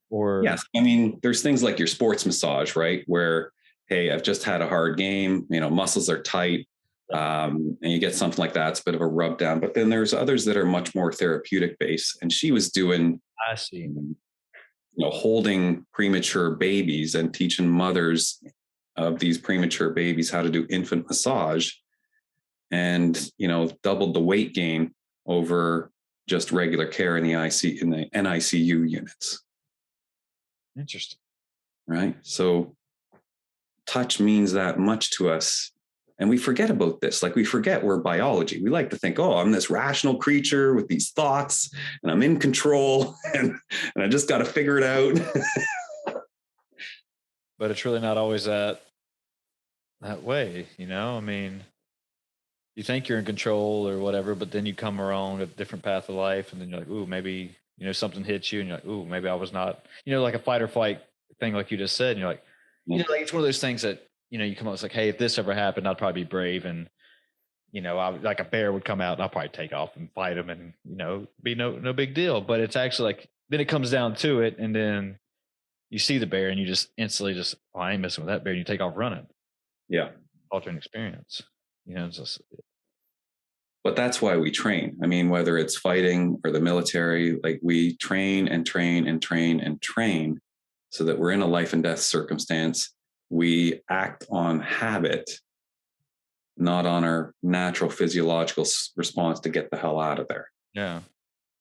Or yes, I mean, there's things like your sports massage, right? Where, hey, I've just had a hard game, muscles are tight. And you get something like that. It's a bit of a rub down, but then there's others that are much more therapeutic based. And she was doing, I see, holding premature babies and teaching mothers of these premature babies how to do infant massage and, doubled the weight gain over just regular care in the NICU units. Interesting. Right. So touch means that much to us. And we forget about this. Like we forget we're biology. We like to think, oh, I'm this rational creature with these thoughts and I'm in control and I just got to figure it out. But it's really not always that way, I mean, you think you're in control or whatever, but then you come along a different path of life and then you're like, ooh, maybe, something hits you and you're like, ooh, maybe I was not, like a fight or flight thing, like you just said. And you're like, like it's one of those things that, you come up, it's like, hey, if this ever happened, I'd probably be brave. And, like a bear would come out and I'll probably take off and fight him and, be no big deal. But it's actually like, then it comes down to it. And then you see the bear and you just instantly oh, I ain't messing with that bear. And you take off running. Yeah. Alternate experience, it's just. But that's why we train. I mean, whether it's fighting or the military, like we train and train and train and train so that we're in a life and death circumstance. We act on habit, not on our natural physiological response to get the hell out of there. Yeah.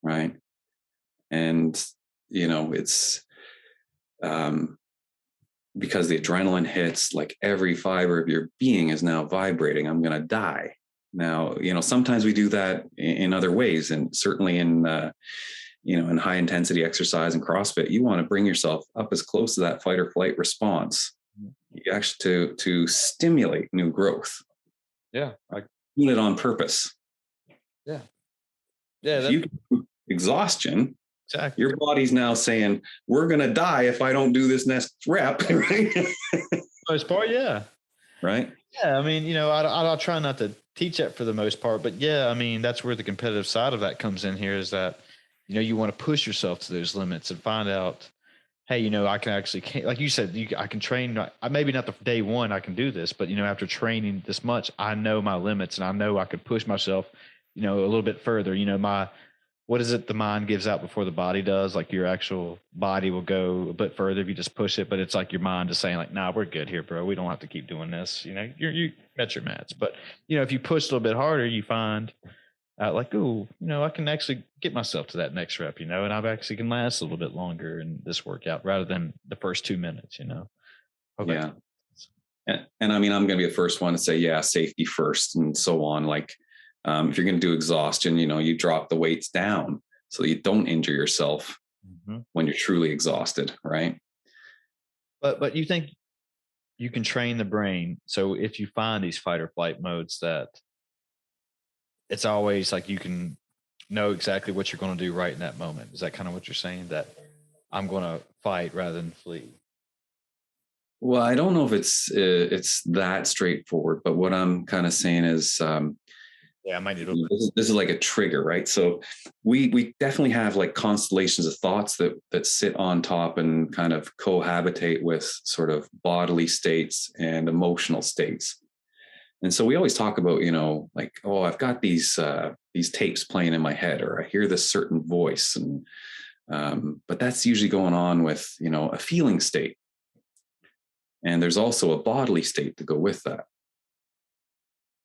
Right. And, it's because the adrenaline hits, like every fiber of your being is now vibrating. I'm going to die. Now, sometimes we do that in other ways. And certainly in, in high intensity exercise and CrossFit, you want to bring yourself up as close to that fight or flight response. You actually to stimulate new growth. Yeah. Doing it on purpose. Yeah. Yeah. If you can exhaustion, exactly. Your body's now saying, we're going to die if I don't do this next rep. Right. Most part. Yeah. Right. Yeah. I mean, I'll try not to teach that for the most part, but yeah, I mean, that's where the competitive side of that comes in here is that, you want to push yourself to those limits and find out, hey, I can actually, like you said, I can train. Maybe not the day one I can do this, but after training this much, I know my limits and I know I could push myself, a little bit further. What is it the mind gives out before the body does? Like your actual body will go a bit further if you just push it, but it's like your mind is saying like, nah, we're good here, bro. We don't have to keep doing this. You met your mats, but if you push a little bit harder, you find like, oh, I can actually get myself to that next rep, and I actually can last a little bit longer in this workout rather than the first 2 minutes, Okay. Yeah. And I mean, I'm going to be the first one to say, yeah, safety first and so on. Like, if you're going to do exhaustion, you drop the weights down so that you don't injure yourself when you're truly exhausted. Right. But you think you can train the brain. So if you find these fight or flight modes, that it's always like you can know exactly what you're going to do right in that moment. Is that kind of what you're saying? That I'm going to fight rather than flee? Well, I don't know if it's that straightforward, but what I'm kind of saying is, Yeah, I might need to. this is like a trigger, right? So we definitely have like constellations of thoughts that sit on top and kind of cohabitate with sort of bodily states and emotional states. And so we always talk about, like, oh, I've got these tapes playing in my head, or I hear this certain voice, and but that's usually going on with, a feeling state, and there's also a bodily state to go with that.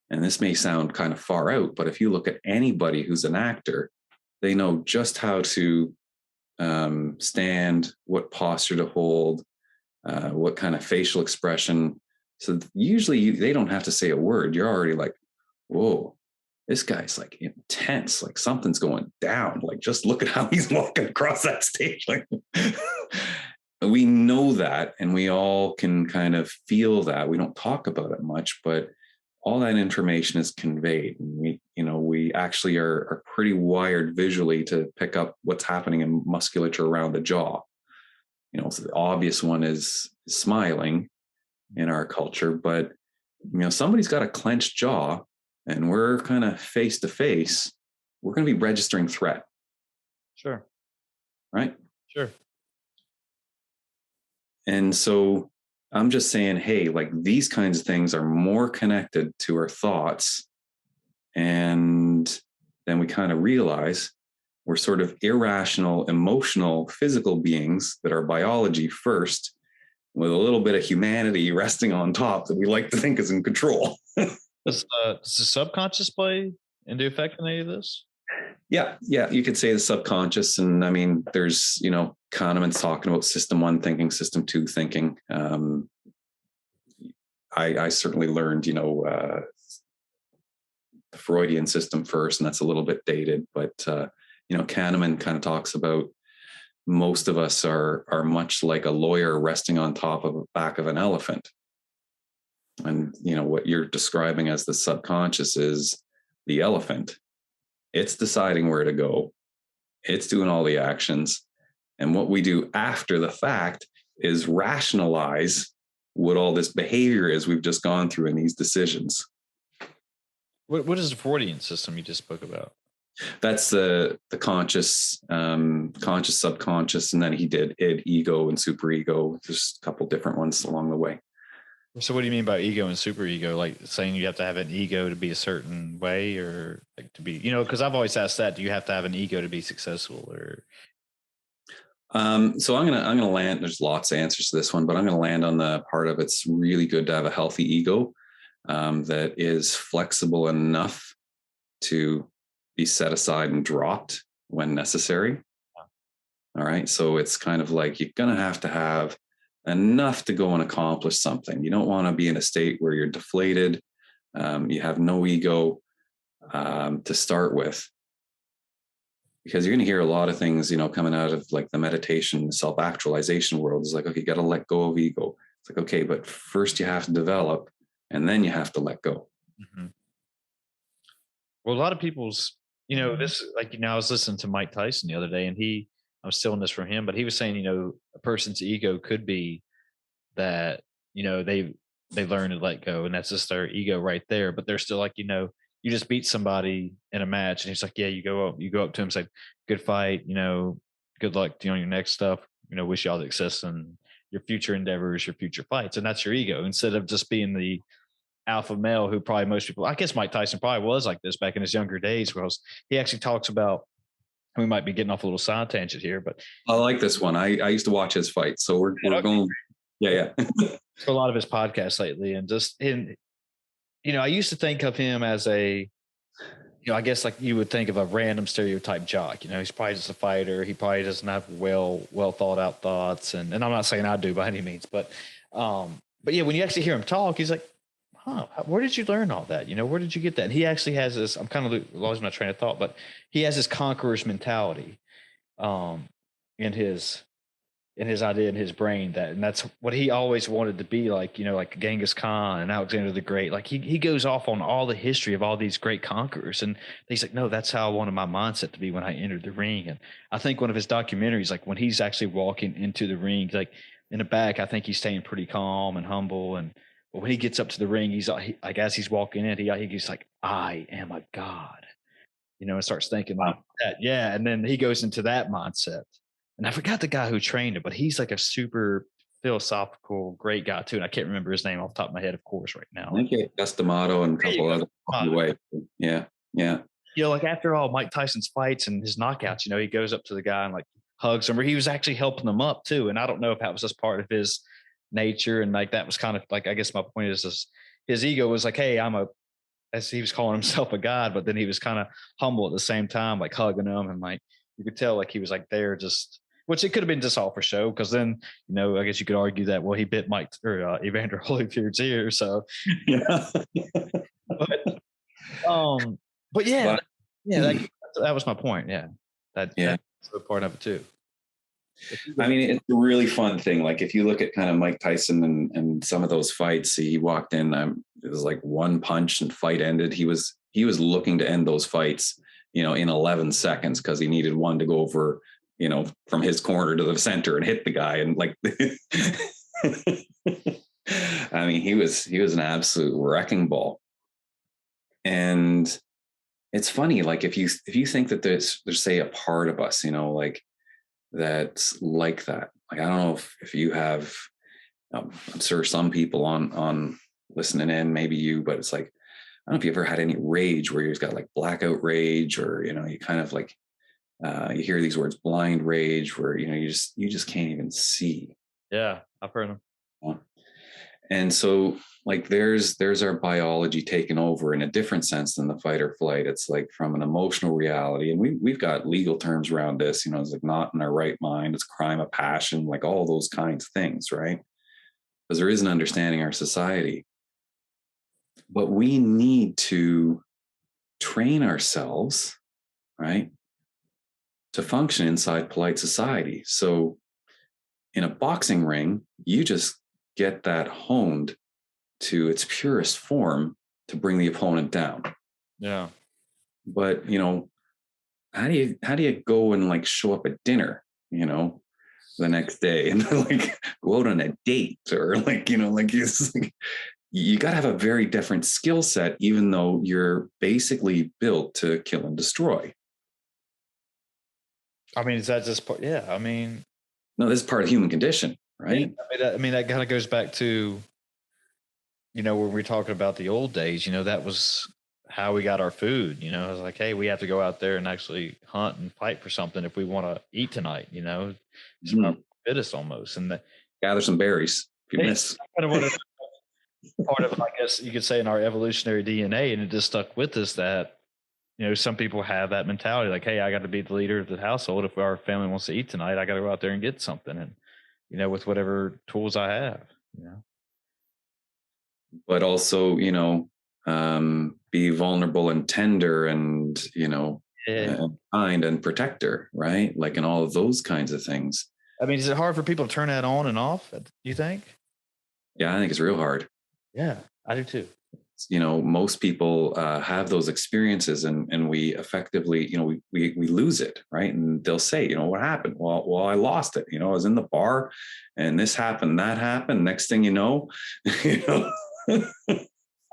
And this may sound kind of far out, but if you look at anybody who's an actor, they know just how to stand, what posture to hold, what kind of facial expression. So usually they don't have to say a word. You're already like, whoa, this guy's like intense, like something's going down. Like, just look at how he's walking across that stage. Like, we know that, and we all can kind of feel that. We don't talk about it much, but all that information is conveyed. And we actually are pretty wired visually to pick up what's happening in musculature around the jaw. So the obvious one is smiling in our culture, but somebody's got a clenched jaw and we're kind of face to face, we're going to be registering threat, Sure. right? Sure. And so I'm just saying, hey, like, these kinds of things are more connected to our thoughts. And then we kind of realize we're sort of irrational, emotional, physical beings that are biology first, with a little bit of humanity resting on top that we like to think is in control. Does the subconscious play into effect in any of this? Yeah, you could say the subconscious. And I mean, there's, Kahneman's talking about system one thinking, system two thinking. I certainly learned, the Freudian system first, and that's a little bit dated, but, Kahneman kind of talks about most of us are much like a lawyer resting on top of the back of an elephant. And, what you're describing as the subconscious is the elephant. It's deciding where to go. It's doing all the actions. And what we do after the fact is rationalize what all this behavior is we've just gone through in these decisions. What is the Freudian system you just spoke about? That's the conscious, conscious, subconscious, and then he did id, ego, and superego. There's a couple different ones along the way. So what do you mean by ego and superego? Like saying you have to have an ego to be a certain way, or like to be, because I've always asked that, do you have to have an ego to be successful, or? So I'm gonna land. There's lots of answers to this one, but I'm gonna land on the part of it's really good to have a healthy ego that is flexible enough to be set aside and dropped when necessary. All right. So it's kind of like you're going to have enough to go and accomplish something. You don't want to be in a state where you're deflated. You have no ego to start with, because you're going to hear a lot of things, coming out of like the meditation, self-actualization world. It's like, okay, you got to let go of ego. It's like, okay, but first you have to develop and then you have to let go. Mm-hmm. Well, a lot of people's, this, like, I was listening to Mike Tyson the other day, and I'm stealing this from him, but he was saying, a person's ego could be that, they learn to let go, and that's just their ego right there. But they're still like, you just beat somebody in a match, and he's like, yeah, you go up to him, say, good fight, good luck on your next stuff, wish you all the success and your future endeavors, your future fights. And that's your ego, instead of just being the alpha male who probably most people, I guess Mike Tyson probably was like this back in his younger days, because he actually talks about, we might be getting off a little side tangent here, but I like this one. I used to watch his fight. So we're going. Yeah. a lot of his podcasts lately, and just I used to think of him as a, I guess like you would think of a random stereotype jock. He's probably just a fighter. He probably doesn't have well thought out thoughts, and I'm not saying I do by any means, but yeah, when you actually hear him talk, he's like, huh, where did you learn all that? Where did you get that? And he actually has this, I'm kind of losing my train of thought, but he has this conqueror's mentality in his in his idea in his brain that, and that's what he always wanted to be like, like Genghis Khan and Alexander the Great. Like he goes off on all the history of all these great conquerors, and he's like, no, that's how I wanted my mindset to be when I entered the ring. And I think one of his documentaries, like when he's actually walking into the ring, like in the back, I think he's staying pretty calm and humble. And but when he gets up to the ring, like as he's walking in, he's like, I am a god, and starts thinking like Wow. that. Yeah. And then he goes into that mindset. And I forgot the guy who trained him, but he's like a super philosophical, great guy too. And I can't remember his name off the top of my head, of course, right I now. think you had Customato and a There you couple go. other along the way. Yeah. Yeah. Like after all Mike Tyson's fights and his knockouts, he goes up to the guy and like hugs him, or he was actually helping him up too. And I don't know if that was just part of his nature. And like that was kind of like, I guess my point is this, his ego was like, hey, as he was calling himself a god, but then he was kind of humble at the same time, like hugging him, and like you could tell like he was like there just, which it could have been just all for show, because then I guess you could argue that, well, he bit Mike or Evander Holyfield's ear, so Yeah. but um but yeah, But yeah, that was my point. Yeah, yeah. that's a part of it too. I mean, it's a really fun thing. Like if you look at kind of Mike Tyson and some of those fights, he walked in, it was like one punch and fight ended. He was looking to end those fights, in 11 seconds because he needed one to go over, from his corner to the center and hit the guy. And like, I mean, he was an absolute wrecking ball. And it's funny, like if you think that there's say a part of us, like that's like that. Like I don't know if you have, I'm sure some people on listening in, maybe you, but it's like I don't know if you ever had any rage where you've got like blackout rage, or you kind of like you hear these words blind rage, where you just can't even see. Yeah, I've heard him. And so like there's our biology taken over in a different sense than the fight or flight. It's like from an emotional reality. And we've got legal terms around this, it's like not in our right mind, it's crime of passion, like all those kinds of things, right? Because there is an understanding our society. But we need to train ourselves, right, to function inside polite society. So in a boxing ring, you just get that honed to its purest form to bring the opponent down. Yeah. But how do you go and like show up at dinner, the next day and like go out on a date, or like like it's like you got to have a very different skill set, even though you're basically built to kill and destroy. I mean, is that just part? Yeah, I mean, No, this is part of the human condition, yeah, right? that kind of goes back to when we're talking about the old days, that was how we got our food. It was like, hey, we have to go out there and actually hunt and fight for something if we want to eat tonight. It's our fittest almost, and that Gather some berries if you miss. kind of what part of, I guess you could say, in our evolutionary DNA, and it just stuck with us that some people have that mentality, like, hey, I got to be the leader of the household. If our family wants to eat tonight, I got to go out there and get something, and with whatever tools I have. But also, be vulnerable and tender and, Yeah. kind and protector, right? Like in all of those kinds of things. I mean, is it hard for people to turn that on and off? Do you think? Yeah, I think it's real hard. Yeah, I do too. Most people have those experiences, and we effectively, we lose it, right? And they'll say, what happened? Well, I lost it. I was in the bar, and this happened, that happened. Next thing you know, I mean,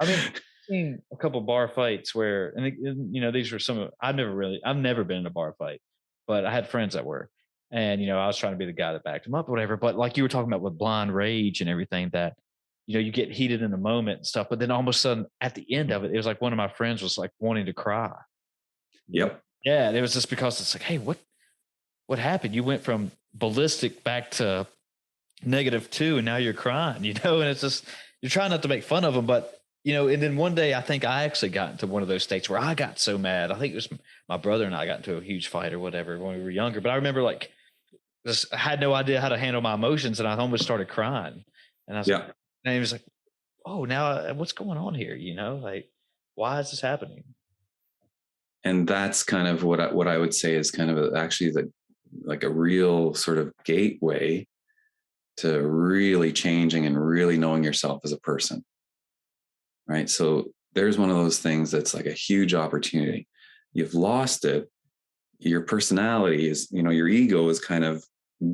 I've seen a couple bar fights where, and these were I've never been in a bar fight, but I had friends that were, and I was trying to be the guy that backed them up or whatever. But like you were talking about with blind rage and everything, that you get heated in the moment and stuff, but then almost sudden at the end of it, it was like one of my friends was like wanting to cry. Yep. Yeah, and it was just because it's like, hey, what happened? You went from ballistic back to -2, and now you're crying, and it's just, you're trying not to make fun of them, but and then one day I think I actually got into one of those states where I got so mad. I think it was my brother and I got into a huge fight or whatever when we were younger, but I remember like just I had no idea how to handle my emotions, and I almost started crying. And I was like, and he was like, oh, now what's going on here? Like, why is this happening? And that's kind of what I would say is kind of actually like a real sort of gateway to really changing and really knowing yourself as a person. Right. So there's one of those things that's like a huge opportunity. You've lost it. Your personality is, your ego is kind of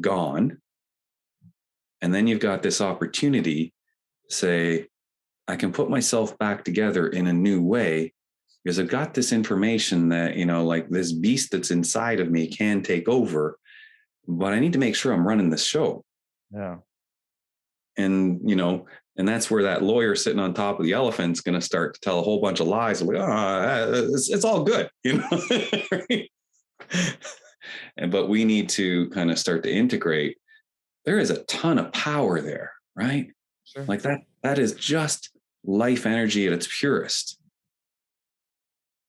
gone. And then you've got this opportunity to say, I can put myself back together in a new way because I've got this information that, like this beast that's inside of me can take over, but I need to make sure I'm running this show. Yeah. And, and that's where that lawyer sitting on top of the elephant is going to start to tell a whole bunch of lies. Like, it's all good, But we need to kind of start to integrate. There is a ton of power there, right? Sure. Like that is just life energy at its purest.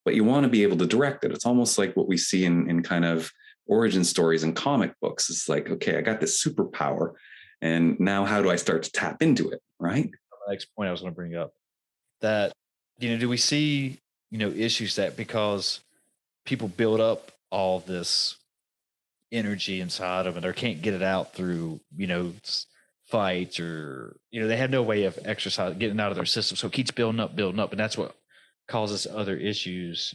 But you want to be able to direct it. It's almost like what we see in kind of origin stories and comic books. It's like, okay, I got this superpower. And now how do I start to tap into it? Right. The next point I was going to bring up that, do we see, issues that because people build up all this energy inside of it or can't get it out through, fights or, they have no way of exercise getting out of their system. So it keeps building up. And that's what causes other issues,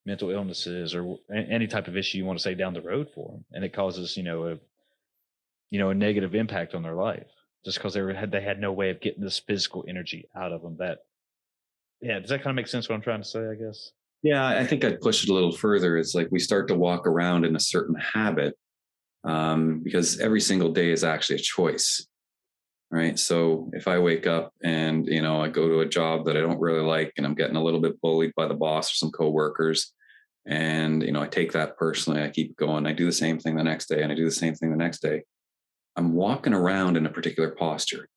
mental illnesses or any type of issue you want to say down the road for them. And it causes, a negative impact on their life just because they had no way of getting this physical energy out of them. Does that kind of make sense what I'm trying to say, I guess? Yeah, I think I'd push it a little further. It's like we start to walk around in a certain habit because every single day is actually a choice, right? So if I wake up and, I go to a job that I don't really like and I'm getting a little bit bullied by the boss or some coworkers, and, I take that personally, I keep going, I do the same thing the next day and I do the same thing the next day. I'm walking around in a particular posture.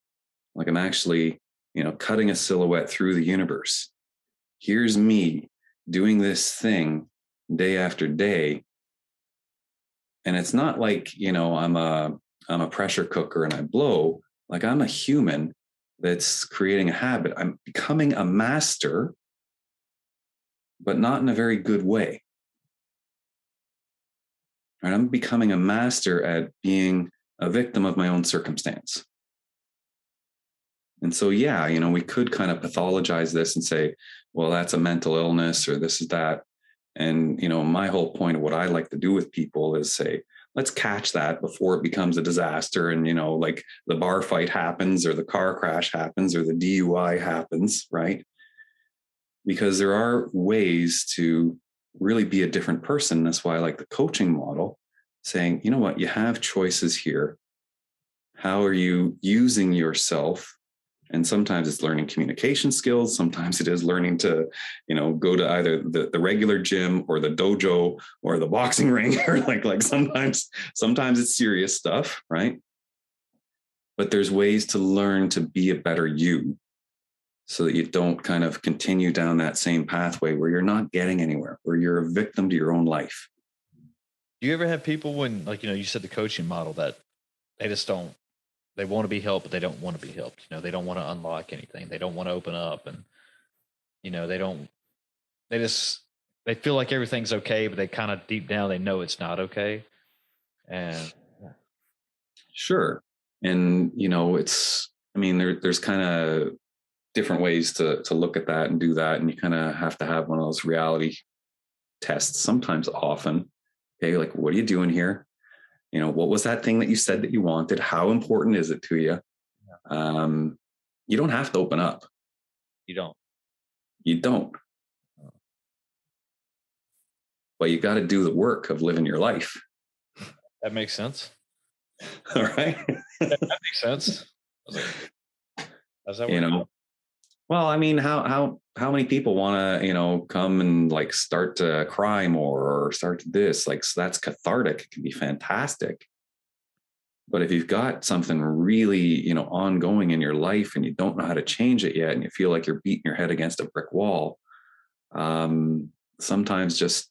Like I'm actually, cutting a silhouette through the universe. Here's me doing this thing day after day. And it's not like, I'm a pressure cooker and I blow. Like I'm a human that's creating a habit. I'm becoming a master, but not in a very good way. Right? I'm becoming a master at being a victim of my own circumstance. And so, we could kind of pathologize this and say, well, that's a mental illness or this is that. And, my whole point of what I like to do with people is say, let's catch that before it becomes a disaster. And, like the bar fight happens or the car crash happens or the DUI happens, right? Because there are ways to really be a different person. That's why I like the coaching model, saying, you know what, you have choices here. How are you using yourself? And sometimes it's learning communication skills. Sometimes it is learning to, go to either the regular gym or the dojo or the boxing ring, or like sometimes it's serious stuff, right? But there's ways to learn to be a better you so that you don't kind of continue down that same pathway where you're not getting anywhere, where you're a victim to your own life. Do you ever have people when, like, you said the coaching model that they just don't, they want to be helped, but they don't want to be helped. They don't want to unlock anything. They don't want to open up and, they feel like everything's okay, but they kind of deep down, they know it's not okay. And Sure. And, there's kind of different ways to look at that and do that. And you kind of have to have one of those reality tests, sometimes often. Okay. Like, what are you doing here? What was that thing that you said that you wanted? How important is it to you? You don't have to open up. you don't. You don't. But you got to do the work of living your life. That makes sense. All right. That makes sense. I was like, how's that work? Well, how many people want to, come and like start to cry more or start to this? Like, so that's cathartic. It can be fantastic. But if you've got something really, ongoing in your life and you don't know how to change it yet, and you feel like you're beating your head against a brick wall, sometimes just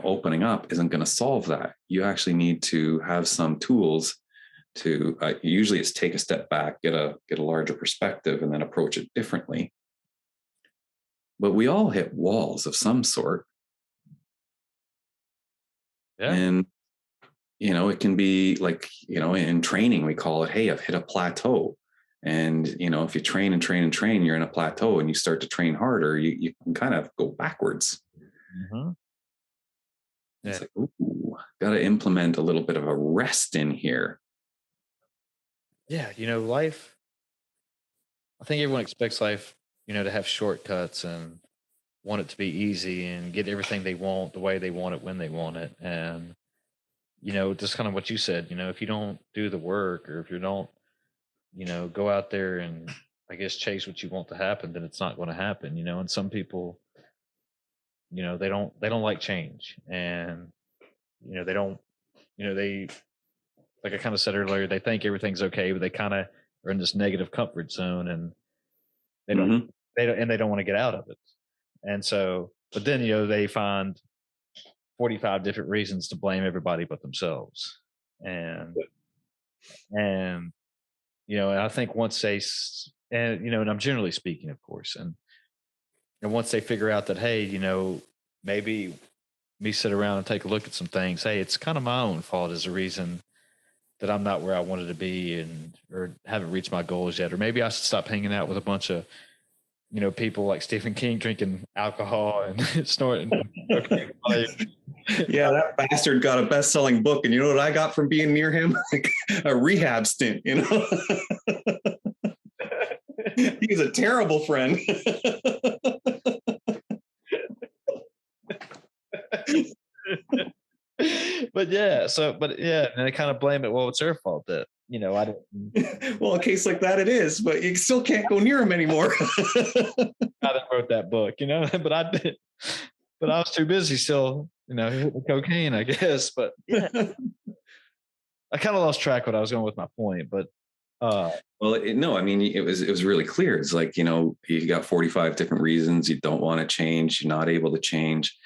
opening up isn't going to solve that. You actually need to have some tools to usually it's take a step back, get a larger perspective, and then approach it differently. But we all hit walls of some sort. Yeah. And, it can be like, in training, we call it, hey, I've hit a plateau. And, if you train and train and train, you're in a plateau and you start to train harder, you can kind of go backwards. Hmm. Yeah. It's like, ooh, got to implement a little bit of a rest in here. Yeah. Life, I think everyone expects life, to have shortcuts and want it to be easy and get everything they want the way they want it when they want it. And, just kind of what you said, if you don't do the work, or if you don't, go out there and, I guess, chase what you want to happen, then it's not going to happen, and some people, they don't like change. And, they don't, they, like I kind of said earlier, they think everything's okay, but they kind of are in this negative comfort zone, and they don't, Hmm. they don't want to get out of it. And so, but then, they find 45 different reasons to blame everybody but themselves. And, and, and I think once and, and I'm generally speaking, of course, and once they figure out that, hey, maybe me sit around and take a look at some things, hey, it's kind of my own fault as a reason that I'm not where I wanted to be, and or haven't reached my goals yet, or maybe I should stop hanging out with a bunch of people like Stephen King drinking alcohol and snorting cocaine. Yeah, that bastard got a best-selling book, and you know what I got from being near him? Like a rehab stint. He's a terrible friend. But yeah, and they kind of blame it. Well, it's their fault that I didn't. Well, a case like that, it is, but you still can't go near him anymore. I that wrote that book, but I did, but I was too busy still, hitting the cocaine, I guess. But yeah, I kind of lost track what I was going with my point, but uh, Well, no, I mean, it was really clear. It's like, you got 45 different reasons you don't want to change. You're not able to change.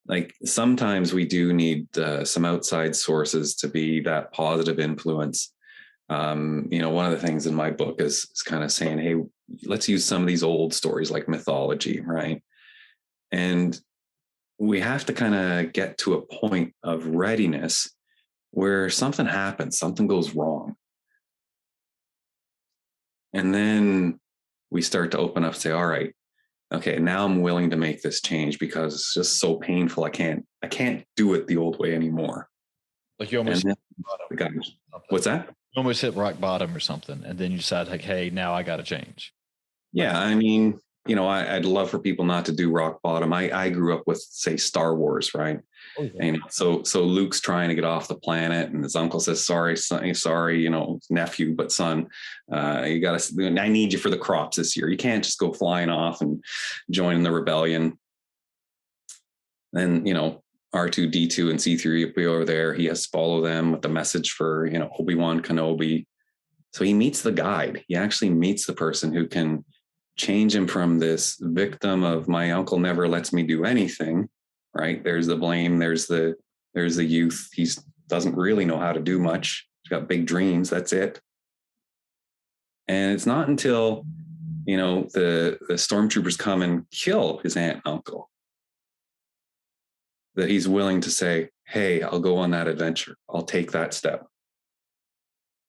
Like sometimes we do need some outside sources to be that positive influence. One of the things in my book is kind of saying, hey, let's use some of these old stories like mythology, right? And we have to kind of get to a point of readiness where something happens, something goes wrong. And then we start to open up, say, all right, okay, now I'm willing to make this change because it's just so painful. I can't do it the old way anymore. like you And almost then bottom the guy, or something. what's that? You almost hit rock bottom or something, and then you decide like, hey, now I got to change. Like, Yeah, I mean, I'd love for people not to do rock bottom. I grew up with, say, Star Wars, right? oh yeah, And so Luke's trying to get off the planet, and his uncle says, "Sorry, son, sorry, nephew, but son, you got to. I need you for the crops this year. You can't just go flying off and join the rebellion." Then R2D2 and C3PO are there. He has to follow them with the message for Obi-Wan Kenobi. So he meets the guide. He actually meets the person who can change him from this victim of my uncle never lets me do anything, right? There's the blame. There's the youth. He doesn't really know how to do much. He's got big dreams. That's it. And it's not until, the stormtroopers come and kill his aunt and uncle that he's willing to say, hey, I'll go on that adventure. I'll take that step.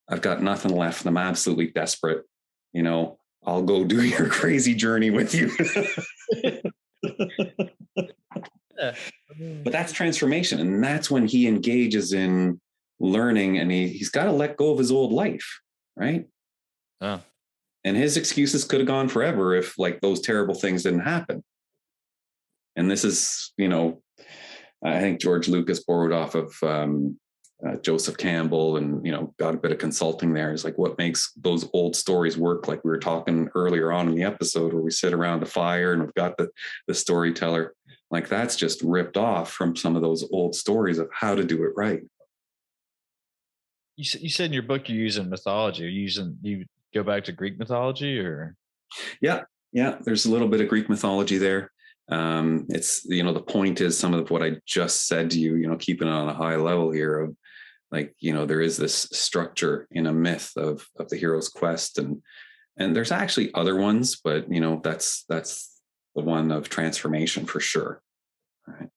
I've got nothing left. I'm absolutely desperate. I'll go do your crazy journey with you. yeah. But that's transformation. And that's when he engages in learning, and he's got to let go of his old life, right? Oh, And his excuses could have gone forever if like those terrible things didn't happen. And this is, I think George Lucas borrowed off of Joseph Campbell, and got a bit of consulting there. Is like what makes those old stories work. Like we were talking earlier on in the episode, where we sit around the fire and we've got the storyteller. Like that's just ripped off from some of those old stories of how to do it right. you said in your book you're using mythology. Are you go back to Greek mythology, or Yeah, yeah. There's a little bit of Greek mythology there. It's the point is some of what I just said to you. Keeping it on a high level here of like there is this structure in a myth of the hero's quest, and there's actually other ones, but that's the one of transformation for sure. Right.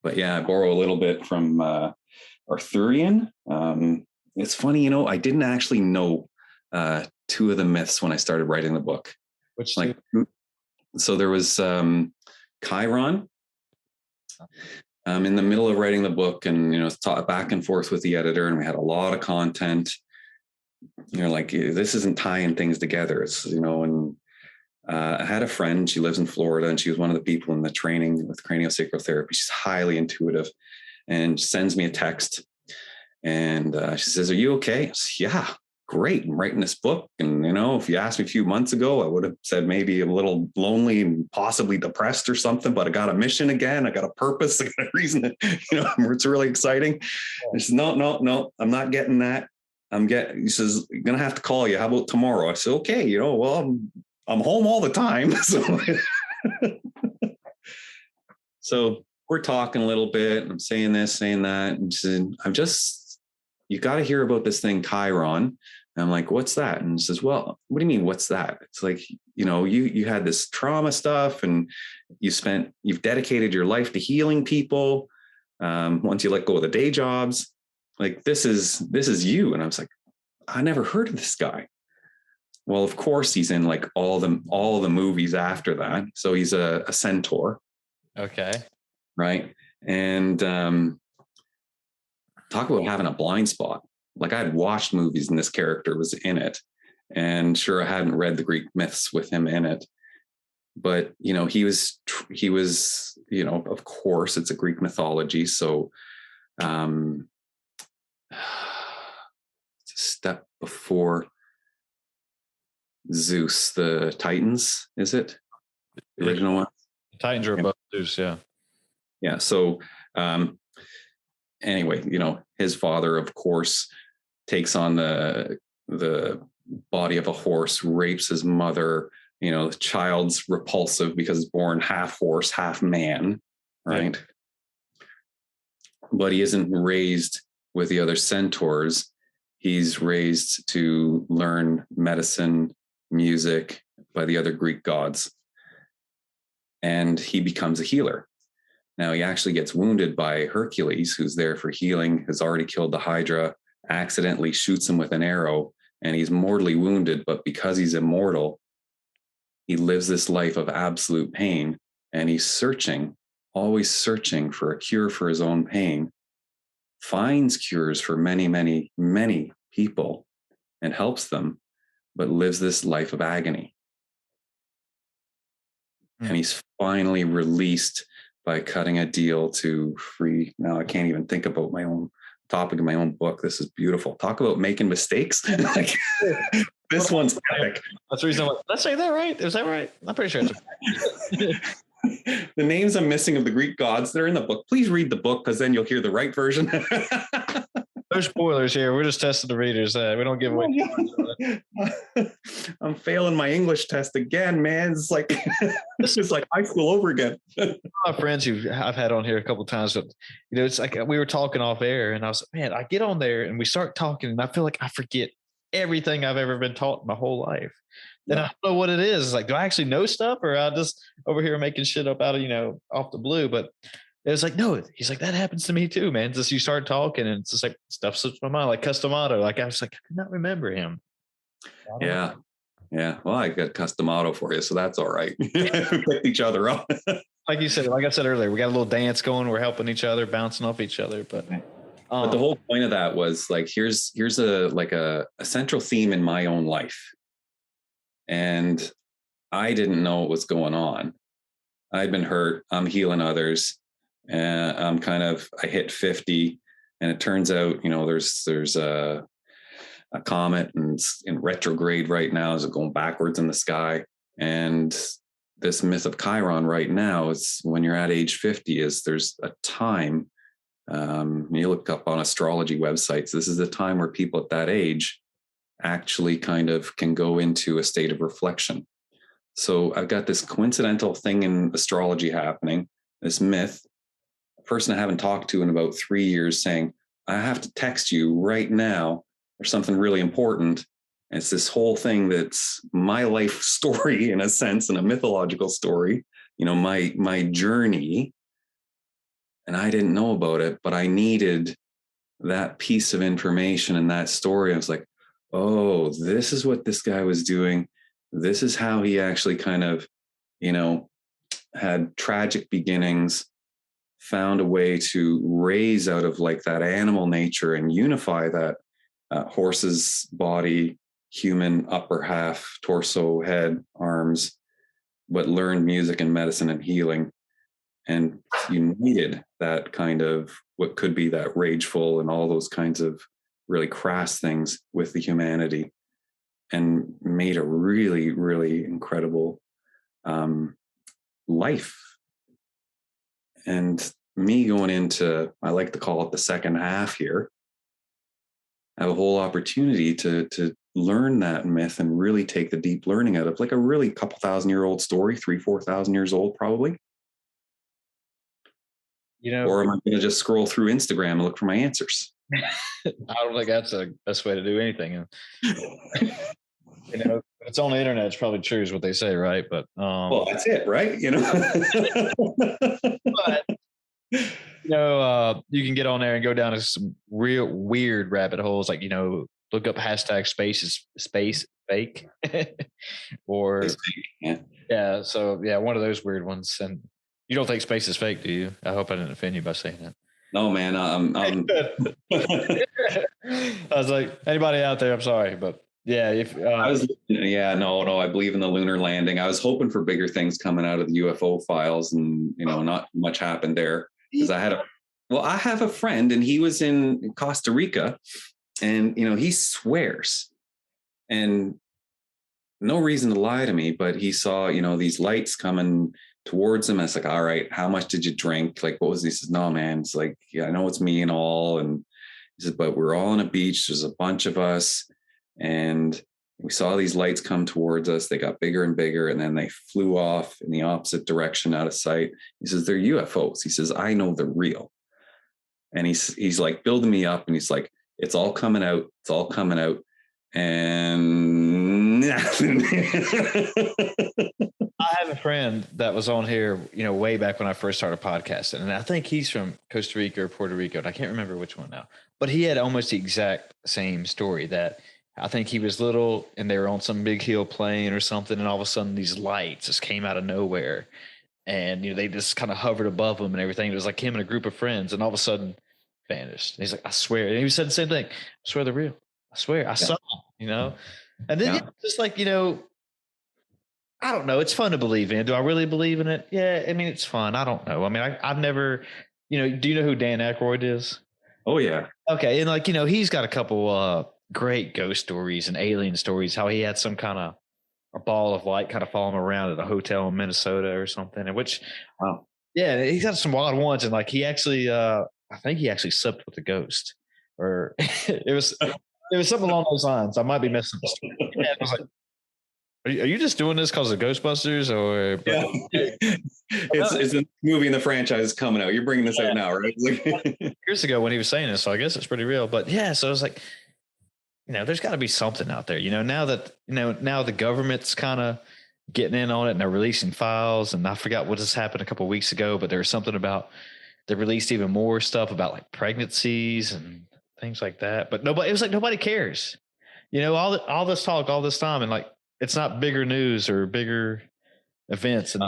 But yeah, I borrow a little bit from Arthurian. It's funny, I didn't actually know two of the myths when I started writing the book. Which Like, so there was Chiron. In the middle of writing the book, and back and forth with the editor, and we had a lot of content. Like, this isn't tying things together. It's and I had a friend. She lives in Florida, and she was one of the people in the training with cranial sacral therapy. She's highly intuitive, and sends me a text, and she says, "Are you okay?" I said, "Yeah, great. I'm writing this book, and if you asked me a few months ago, I would have said maybe a little lonely and possibly depressed or something. But I got a mission again. I got a purpose. I got a reason. It's really exciting." And she says, "No, I'm not getting that. He says, "You're gonna have to call you. How about tomorrow?" I said, "Okay. Well, I'm home all the time." So we're talking a little bit, and I'm saying this, saying that, and she said, "You got to hear about this thing, Chiron." And I'm like, "What's that?" And she says, "Well, what do you mean, what's that?" It's like, you had this trauma stuff, and you've dedicated your life to healing people. Once you let go of the day jobs, like this is you. And I was like, I never heard of this guy. Well, of course he's in like all the movies after that. So he's a centaur. Okay. Right. And talk about having a blind spot. Like, I had watched movies and this character was in it. And sure, I hadn't read the Greek myths with him in it. But, he was, of course, it's a Greek mythology. So it's a step before Zeus, the Titans, is it? The original one? The Titans are above Zeus, yeah. Yeah. So anyway, his father, of course, takes on the body of a horse, rapes his mother. The child's repulsive because it's born half horse, half man, right? Yeah. But he isn't raised with the other centaurs. He's raised to learn medicine, music by the other Greek gods. And he becomes a healer. Now, he actually gets wounded by Hercules, who's there for healing, has already killed the Hydra, accidentally shoots him with an arrow, and he's mortally wounded. But because he's immortal, he lives this life of absolute pain, and he's always searching for a cure for his own pain, finds cures for many, many, many people and helps them, but lives this life of agony. And he's finally released by cutting a deal to free. Now I can't even think about my own topic in my own book. This is beautiful. Talk about making mistakes. Like, this one's epic. That's the reason. Did I say that right? Is that right? I'm pretty sure it's the names I'm missing of the Greek gods, they're in the book. Please read the book, because then you'll hear the right version. No spoilers here. We're just testing the readers. We don't give away. I'm failing my English test again, man. It's like it's like high school over again. My friends who I've had on here a couple of times, but it's like we were talking off air, and I was like, man, I get on there and we start talking, and I feel like I forget everything I've ever been taught my whole life. And I don't know what it is. It's like, do I actually know stuff, or I just over here making shit up out of off the blue? But it was like, no, he's like, that happens to me too, man. Just you start talking, and it's just like stuff slips my mind, like Customato. Like I was like, I could not remember him. Yeah. Yeah. Well, I got Customato for you, so that's all right. We picked each other up. Like you said, like I said earlier, we got a little dance going. We're helping each other, bouncing off each other. But the whole point of that was like, here's a central theme in my own life. And I didn't know what was going on. I'd been hurt. I'm healing others. And I hit 50, and it turns out, there's a comet, and it's in retrograde right now. Is it going backwards in the sky? And this myth of Chiron right now is when you're at age 50 there's a time, you look up on astrology websites, this is the time where people at that age actually kind of can go into a state of reflection. So I've got this coincidental thing in astrology happening, this myth, a person I haven't talked to in about 3 years saying, I have to text you right now or something really important. And it's this whole thing that's my life story in a sense, and a mythological story, my journey. and I didn't know about it, but I needed that piece of information and that story. I was like, oh, this is what this guy was doing. This is how he actually kind of, you know, had tragic beginnings, found a way to raise out of like that animal nature and unify that horse's body, human upper half, torso, head, arms, but learned music and medicine and healing. And you needed that kind of what could be that rageful and all those kinds of really crass things with the humanity, and made a really, really incredible life. And me going into, I like to call it the second half here, I have a whole opportunity to learn that myth and really take the deep learning out of like a really couple 1,000-year-old story, 4,000 years old, probably. You know, Or am I going to just scroll through Instagram and look for my answers? I don't think that's the best way to do anything. You know, if it's on the internet, it's probably true, is what they say, right? But Well, that's it, right? You know. but you can get on there and go down to some real weird rabbit holes, like look up hashtag space fake, or Yeah. yeah. So yeah, one of those weird ones. And you don't think space is fake, do you? I hope I didn't offend you by saying that. No, man. I was like, anybody out there, I'm sorry, but yeah, if yeah, no, I believe in the lunar landing. I was hoping for bigger things coming out of the UFO files, and not much happened there, because I have a friend, and he was in Costa Rica, and he swears, and no reason to lie to me, but he saw these lights coming towards him. And it's like, all right, how much did you drink? Like, what was this? He says, no, man. It's like, yeah, I know it's me and all. And he said, but we're all on a beach. There's a bunch of us. And we saw these lights come towards us. They got bigger and bigger. And then they flew off in the opposite direction out of sight. He says, they're UFOs. He says, I know they're real. And he's like building me up. And he's like, it's all coming out. It's all coming out. And I have a friend that was on here, way back when I first started podcasting, and I think he's from Costa Rica or Puerto Rico, and I can't remember which one now. But he had almost the exact same story, that I think he was little and they were on some big hill plane or something, and all of a sudden these lights just came out of nowhere, and they just kind of hovered above him and everything. It was like him and a group of friends, and all of a sudden vanished. And he's like, I swear. And he said the same thing. I swear they're real. I swear I saw them, And then just like, I don't know. It's fun to believe in. Do I really believe in it? Yeah. I mean, it's fun. I don't know. I mean, I've never, do you know who Dan Aykroyd is? Oh yeah. Okay. And like, he's got a couple great ghost stories and alien stories, how he had some kind of a ball of light kind of following him around at a hotel in Minnesota or something. And which, yeah, he's got some wild ones. And like, he actually, I think he actually slept with a ghost, or it was something along those lines. I might be missing the story. Yeah, I was like, are you just doing this because of Ghostbusters, or? Yeah. It's a movie in the franchise coming out. You're bringing this out now, right? Years ago when he was saying this, so I guess it's pretty real. But yeah, so I was like, there's got to be something out there. Now that now the government's kind of getting in on it and they're releasing files. And I forgot what just happened a couple of weeks ago, but there was something about they released even more stuff about like pregnancies and things like that. But it was like nobody cares. All this talk all this time, and like it's not bigger news or bigger events. And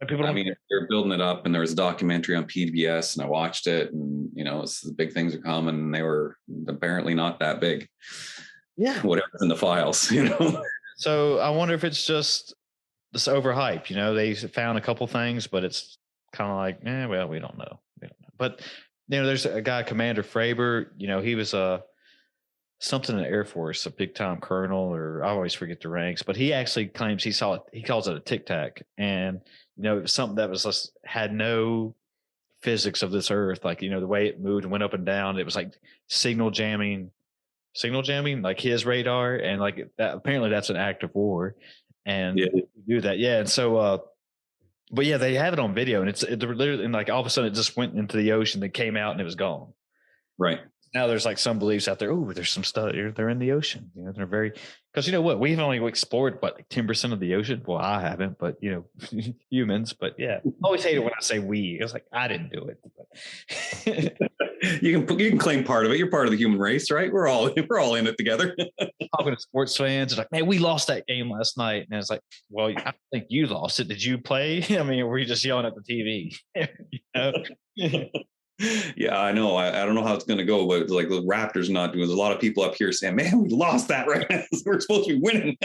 they're building it up, and there was a documentary on PBS, and I watched it, and the big things are coming, and they were apparently not that big. Yeah, whatever's in the files, So I wonder if it's just this overhype. They found a couple things, but it's kind of like, well, we don't know. But there's a guy, Commander Fravor. He was something in the Air Force, a big time colonel, or I always forget the ranks, but he actually claims he saw it. He calls it a tic tac, and it was something that was just had no physics of this earth, like the way it moved and went up and down. It was like signal jamming, like his radar, and like that. Apparently, that's an act of war, and do that, yeah. And so, but yeah, they have it on video, and it's literally, and like all of a sudden, it just went into the ocean, then came out, and it was gone. Right. Now there's like some beliefs out there. Oh, there's some stuff. They're in the ocean. They're very, because you know what? We've only explored what, like 10% of the ocean. Well, I haven't, but humans. But yeah, I always hate it when I say we. It's like I didn't do it. But You can claim part of it. You're part of the human race, right? We're all in it together. Talking to sports fans, it's like, man, we lost that game last night, and it's like, well, I don't think you lost it. Did you play? I mean, were you just yelling at the TV? Yeah, I know. I don't know how it's going to go, but it's like the Raptors not doing. There's a lot of people up here saying, "Man, we lost that right now. We're supposed to be winning."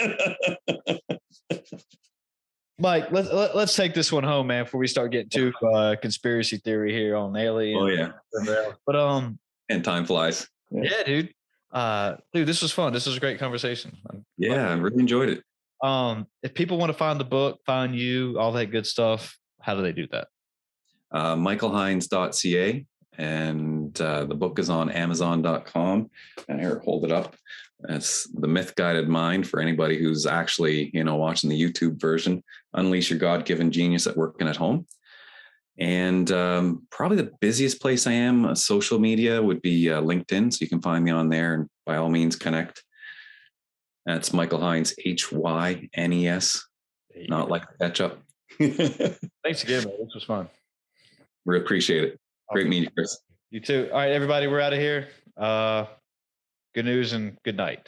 Mike, let's take this one home, man, before we start getting too conspiracy theory here on aliens. Oh yeah, but and time flies. Yeah, dude. Dude, this was fun. This was a great conversation. Yeah, I really enjoyed it. If people want to find the book, find you, all that good stuff, how do they do that? michaelhynes.ca, and the book is on amazon.com. And here, hold it up. That's The Myth Guided Mind for anybody who's actually, watching the YouTube version. Unleash your God-given genius at work and at home. And probably the busiest place I am, social media, would be LinkedIn. So you can find me on there, and by all means, connect. That's Michael Hynes, Hynes, not like ketchup. Thanks again, man. This was fun. We appreciate it. Great meeting you, Chris. You too. All right, everybody, we're out of here. Good news and good night.